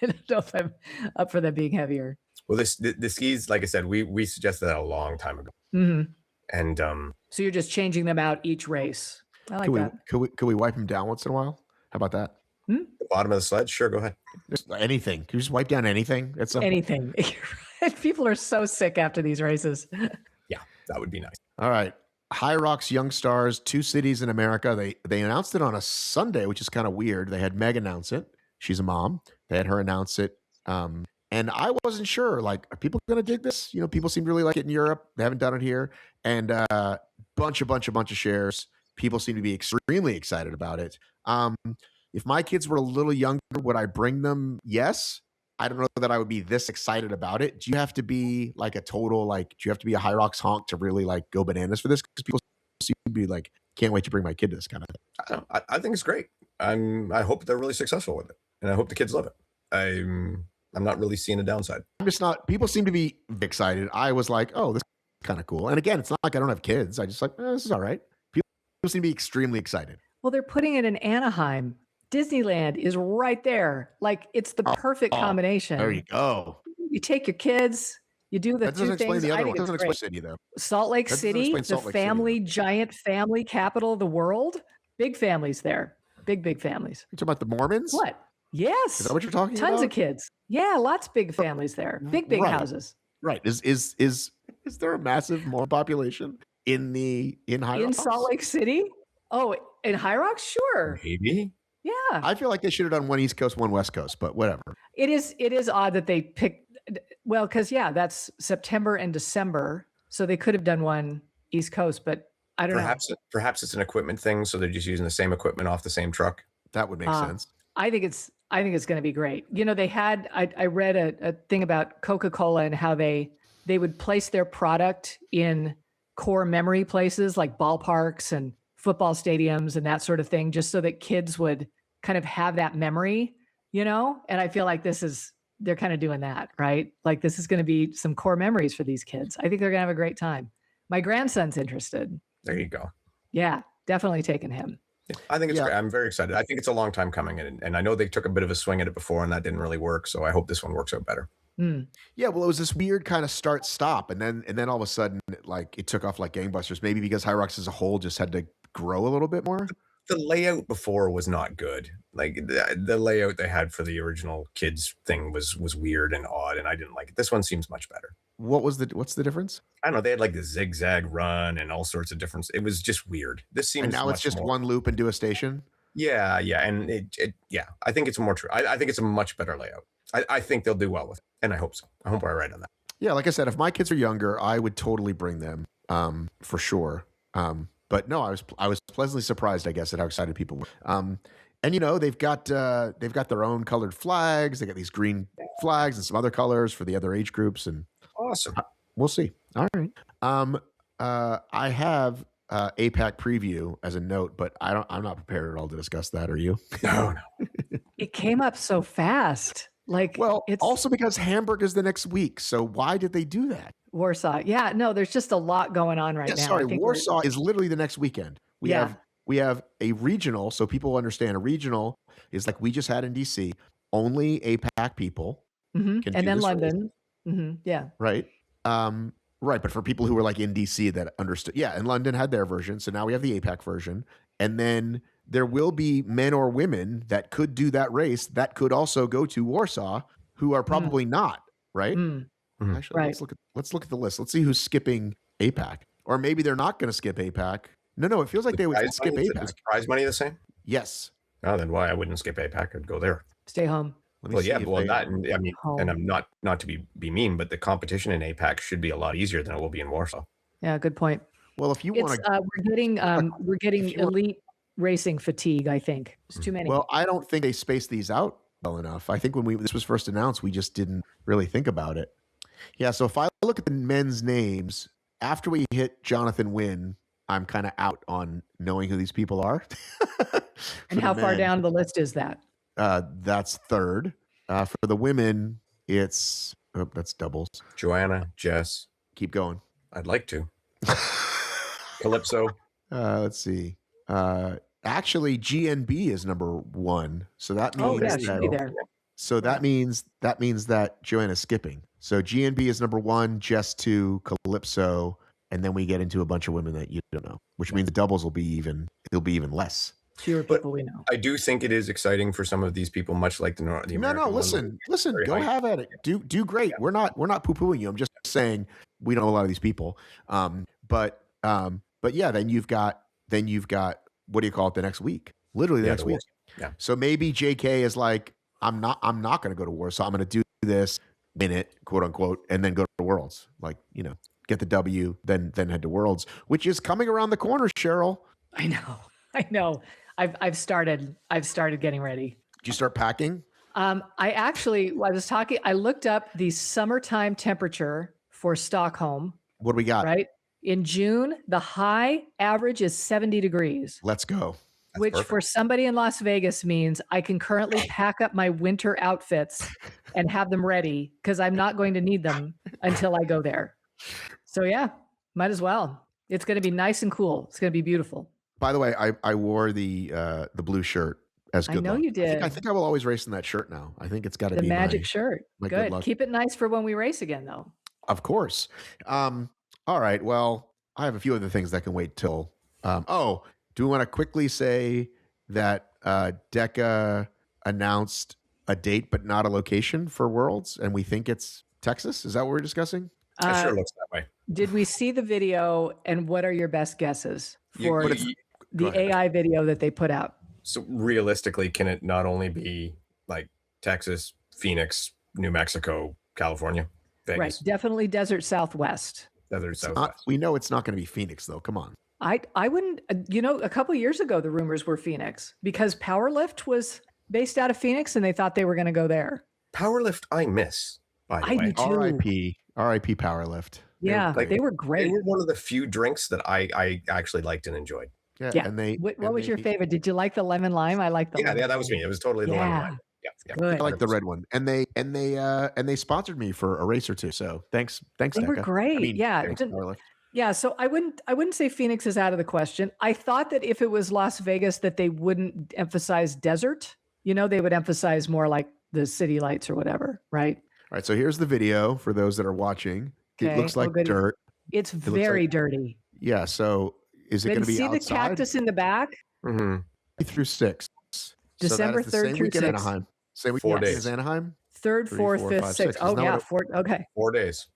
don't know if I'm up for them being heavier. Well, the skis, like I said, we suggested that a long time ago. Mm-hmm. And so you're just changing them out each race. I like that. Could we wipe them down once in a while? How about that? The bottom of the sled? Sure, go ahead. Just anything. Can you just wipe down anything? Anything. People are so sick after these races. Yeah, that would be nice. All right. HYROX Young Stars, 2 cities in America. They announced it on a Sunday, which is kind of weird. They had Meg announce it. She's a mom. They had her announce it. And I wasn't sure, like, are people going to dig this? You know, people seem to really like it in Europe. They haven't done it here. And bunch of shares. People seem to be extremely excited about it. If my kids were a little younger, would I bring them? Yes. I don't know that I would be this excited about it. Do you have to be like a total, like, do you have to be a HYROX honk to really like go bananas for this? Because people seem to be like, can't wait to bring my kid to this kind of thing. I think it's great. I hope they're really successful with it. And I hope the kids love it. I'm not really seeing a downside. I'm just not, people seem to be excited. I was like, oh, this is kind of cool. And again, it's not like I don't have kids. I just like, this is all right. People seem to be extremely excited. Well, they're putting it in Anaheim. Disneyland is right there. Like, it's the perfect combination. There you go. You take your kids, you do the that doesn't two explain things. the other I think one. It doesn't great. explain City, though. Salt Lake City, the family, giant family capital of the world. Big families there. Big families. You're talking about the Mormons? What? Yes. Is that what you're talking about? Tons of kids. Yeah, lots of big families there. Big houses. Right. Is there a massive Mormon population in HYROX? In Salt Lake City? Oh, in HYROX? Sure. Maybe. Yeah. I feel like they should have done one East Coast, one West Coast, but whatever. It is odd that they picked, well, because that's September and December. So they could have done one East Coast, but I don't know. Perhaps it's an equipment thing. So they're just using the same equipment off the same truck. That would make sense. I think it's going to be great. You know, they had, I read a thing about Coca-Cola and how they would place their product in core memory places like ballparks and football stadiums and that sort of thing, just so that kids would kind of have that memory, you know? And I feel like they're kind of doing that, right? Like, this is going to be some core memories for these kids. I think they're going to have a great time. My grandson's interested. There you go. Yeah, definitely taking him. I think it's great. I'm very excited. I think it's a long time coming. And I know they took a bit of a swing at it before and that didn't really work. So I hope this one works out better. Yeah, well, it was this weird kind of start-stop. And then all of a sudden, like, it took off like gangbusters, maybe because HYROX as a whole just had to grow a little bit more. the layout before was not good. Like the layout they had for the original kids thing was weird and odd, and I didn't like it. This one seems much better. What's the difference? I don't know. They had like the zigzag run and all sorts of different. It was just weird. This seems And now it's much just more, one loop and do a station. yeah, and yeah. I think it's more true. I think it's a much better layout. I think they'll do well with it, and I hope so. I hope I'm right on that. Yeah, like I said, if my kids are younger, I would totally bring them, for sure. But no, I was pleasantly surprised, I guess, at how excited people were. And they've got their own colored flags. They got these green flags and some other colors for the other age groups, and Awesome. we'll see. All right. I have APAC preview as a note, but I'm not prepared at all to discuss that. Are you? No. It came up so fast. Like, Well, it's also because Hamburg is the next week. So why did they do that? Warsaw. Yeah, no, there's just a lot going on right Yeah, now. sorry, I think Warsaw is literally the next weekend. We have a regional, so people understand. A regional is like we just had in DC. Only APAC people Mhm. can And do then this race, London. Yeah. right? Right, but for people who were like in DC that understood, yeah, and London had their version, so now we have the APAC version, and then there will be men or women that could do that race that could also go to Warsaw who are probably not, right? Mm. Mhm. Actually, Right. let's look at the list. Let's see who's skipping APAC, or maybe they're not going to skip APAC. No, it feels like they would Prize skip money, is APAC. the prize money the same? Yes. Oh, then why I wouldn't skip APAC? I'd go there. Stay home. Let me Well, see yeah, if well, they- that, and I mean, Home. and I'm not to be mean, but the competition in APAC should be a lot easier than it will be in Warsaw. Yeah, good point. Well, if you It's want to, we're getting if you want- elite racing fatigue, I think. It's too many. well, I don't think they spaced these out well enough. I think when this was first announced, we just didn't really think about it. Yeah, so if I look at the men's names, after we hit Jonathan Wynn, I'm kind of out on knowing who these people are. And For how the far men, down the list is that? That's third. For the women, it's that's doubles. Joanna, Jess, Keep going. I'd like to. Calypso. Let's see. Actually, GNB is number 1, so that means Oh yeah, that, should be there. so that means that Joanna's skipping. So GNB is number 1, Jess 2, Calypso, and then we get into a bunch of women that you don't know, which means the doubles will be even less. Fewer But- people we know. I do think it is exciting for some of these people, much like the American No, one. listen, very go high. have at it. Do great. We're not poo-pooing you. I'm just saying we don't know a lot of these people. But yeah, then you've got what do you call it the next week? Literally the Yeah, next the week. Warsaw. Yeah. So maybe JK is like, I'm not going to go to Warsaw. I'm going to do this, win it, quote unquote, and then go to Worlds. Like, get the W, then head to Worlds, which is coming around the corner, Cheryl. I know. I've started getting ready. Did you start packing? I looked up the summertime temperature for Stockholm, What do we got? right? In June, the high average is 70 degrees, Let's go. That's which perfect. for somebody in Las Vegas means I can currently pack up my winter outfits and have them ready because I'm not going to need them until I go there. So yeah, might as well. It's going to be nice and cool. It's going to be beautiful. By the way, I wore the blue shirt as I good know luck. you did. I think I will always race in that shirt now. I think it's got to The be magic my, shirt. my good Good. luck. Keep it nice for when we race again, though. Of course. All right. Well, I have a few other things that can wait till. Do we want to quickly say that Deca announced a date but not a location for Worlds, and we think it's Texas? Is that what we're discussing? It sure Uh, looks that way. Did we see the video, and what are your best guesses for But it's- the go ahead. AI video that they put out? So realistically, can it not only be like Texas, Phoenix, New Mexico, California, Right. Vegas, Definitely desert Southwest. Desert It's not- Southwest? we know it's not going to be Phoenix, though. Come on. I wouldn't, a couple years ago, the rumors were Phoenix because Powerlift was based out of Phoenix and they thought they were going to go there. Powerlift, I miss, by the I way. do too. R.I.P. Powerlift. Yeah, like- they were They great. were one of the few drinks that I actually liked and enjoyed. Yeah. And they. What and was they- your favorite? Did you like the lemon lime? I like the Yeah, lemon that was lime. me. It was totally the lemon Yeah. lime. Yeah. Good. I like the red one, and they sponsored me for a race or two. So thanks, They were Deca. great. I mean, Yeah. thanks, Didn't- Powerlift. Yeah, so I wouldn't say Phoenix is out of the question. I thought that if it was Las Vegas that they wouldn't emphasize desert. They would emphasize more like the city lights or whatever, right? All right, so here's the video for those that are watching. It Okay. looks Oh, like good. dirt. It's looks very like- dirty. Yeah. So is it Then going to be see the outside? cactus in the back? Mm-hmm. through 6th. December so that is the 3rd same through weekend 6th. Anaheim. Same 4 weekend days. as Anaheim. 3rd, 3, 4th, 4, 5th, 5, 6th. 6. Oh Isn't that yeah, what 4. Okay. 4 days.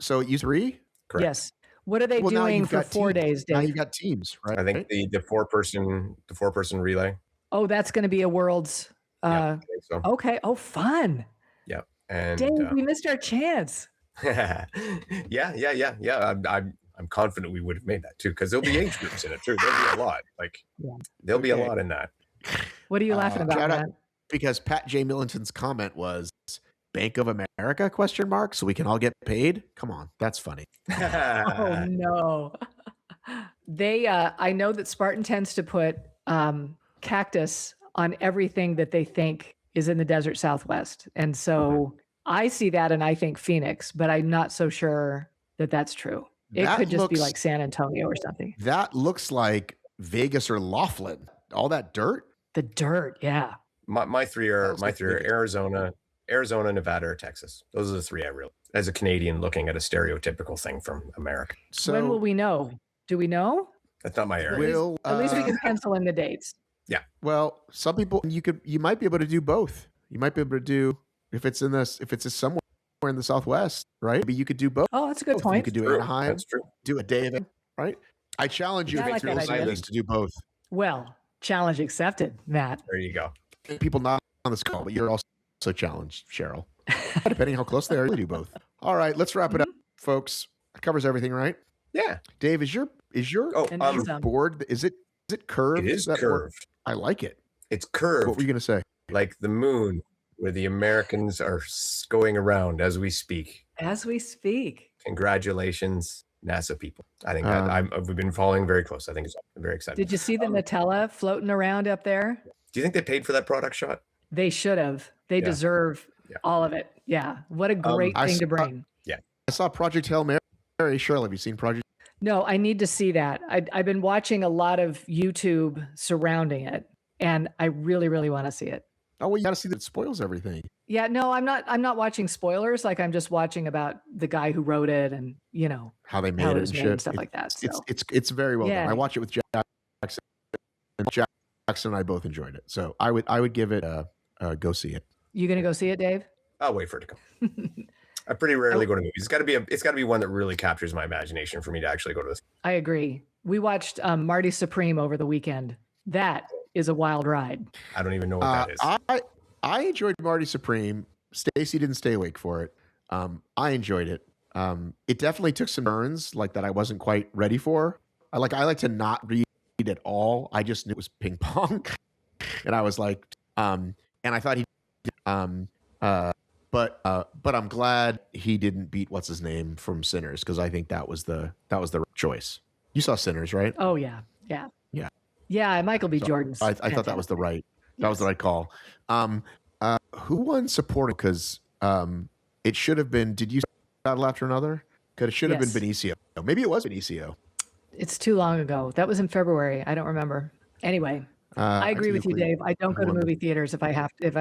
So it used 3? Correct. Yes. What are they Well, now doing you've for got 4 teams. days, Now Dave? you've got teams, right? I think the 4-person relay. Oh, that's going to be a Worlds. I think so. Okay. Oh, fun. Yep. And Dave, we missed our chance. yeah. I'm confident we would have made that too, because there'll be age groups in it too. There'll be a lot. There'll be a lot in that. What are you laughing about, shout out- Matt? Because Pat J. Millington's comment was Bank of America ? So we can all get paid. Come on, that's funny. Oh no. They I know that Spartan tends to put cactus on everything that they think is in the desert Southwest. And so I see that and I think Phoenix, but I'm not so sure that that's true. It That could just be looks- like San Antonio or something. That looks like Vegas or Laughlin. All that dirt. The dirt, yeah. My three are That was the Arizona, Nevada, or Texas. Those are the three I really, as a Canadian looking at a stereotypical thing from America. So When will we know? Do we know? That's not my area. will At least we can pencil in the dates. well, some people you might be able to do both. You might be able to do if it's somewhere in the Southwest, right? Maybe you could do both. Oh, that's a good You point. could do True. Anaheim, That's true. do a day event, right? I challenge you Yeah, I if like you're that listening to idea. this to do both. Well, challenge accepted, Matt. There you go. People not on this call, but you're also challenged, Cheryl. Depending how close they are, you do both. All right, let's wrap it up, folks. That covers everything, right? Yeah. Dave, is your Oh, And then your some. board is it curved? it is That board- curved. I like it. It's What were curved you gonna say? like the moon, where the Americans are going around as we speak. As we speak. Congratulations, NASA people. I think we've been following very close. I think it's very exciting. Did you see the Nutella floating around up there? Do you think they paid for that product shot? They should have. They Yeah. deserve Yeah. all of it. Yeah. What a great I thing to saw- bring. I saw Project Hail Mary. Cheryl, have you seen Project? No, I need to see that. I've been watching a lot of YouTube surrounding it, and I really, really want to see it. Oh, well, you got to see that it spoils everything. Yeah, no, I'm not watching spoilers. Like I'm just watching about the guy who wrote it and How they made how it it and was made shit. and stuff like that. So It's very well done. Yeah. I watch it with Jackson, and Jackson and I both enjoyed it. So I would give it a go see it. you gonna go see it, Dave? I'll wait for it to come. I pretty rarely go to movies. It's got to be one that really captures my imagination for me to actually go to this. I agree. We watched Marty Supreme over the weekend. That is a wild ride. I don't even know what that is. I enjoyed Marty Supreme. Stacy didn't stay awake for it. I enjoyed it. It definitely took some turns like that I wasn't quite ready for. I like to not read at all. I just knew it was ping pong, and I was like, and I thought he, but I'm glad he didn't beat what's his name from Sinners, because I think that was the right choice. You saw Sinners, right? Oh yeah. Yeah, Michael B. Jordan. I thought that was the right call. Who won supporting? Because it should have been. Did you see Battle After Another? Because it should have Yes. been Benicio. Maybe it was Benicio. It's too long ago. That was in February. I don't remember. Anyway, I agree with you, Dave. I don't go to wonder. movie theaters if I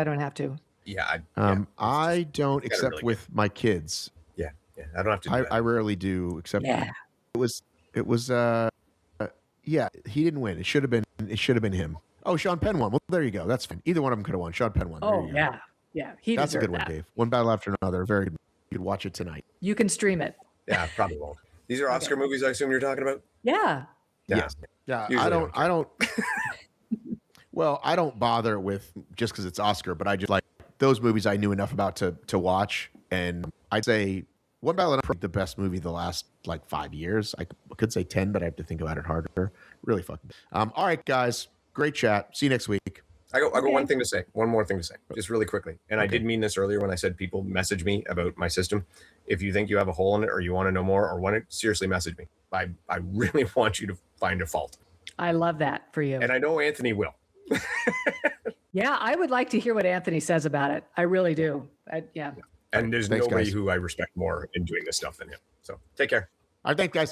don't have to. Yeah. I don't, gotta except really with my kids. Yeah. I don't have to do that. I rarely do, except Yeah. it was yeah, he didn't win. It should have been him. Oh, Sean Penn won. Well, there you go. That's fine. Either one of them could have won. Sean Penn won. There Oh you go. yeah. He That's a deserved good that. one, Dave. One battle after another. Very good. You could watch it tonight. You can stream it. Yeah, probably won't. These are Oscar movies, I assume you're talking about? Yeah. Yeah. Yes. Yeah, Usually I don't well, I don't bother with just because it's Oscar, but I just like those movies I knew enough about to watch. And I'd say One Battle and the best movie the last like 5 years. I could say 10, but I have to think about it harder. Really fucking. All right, guys. Great chat. See you next week. I go one thing to say, one more thing to say, just really quickly. And I did mean this earlier when I said people message me about my system. If you think you have a hole in it or you want to know more or want it, seriously message me. I really want you to find a fault. I love that for you. And I know Anthony will. Yeah, I would like to hear what Anthony says about it. I really do. Yeah. And there's Thanks, nobody guys. who I respect more in doing this stuff than him. So take care. All right, thanks, guys.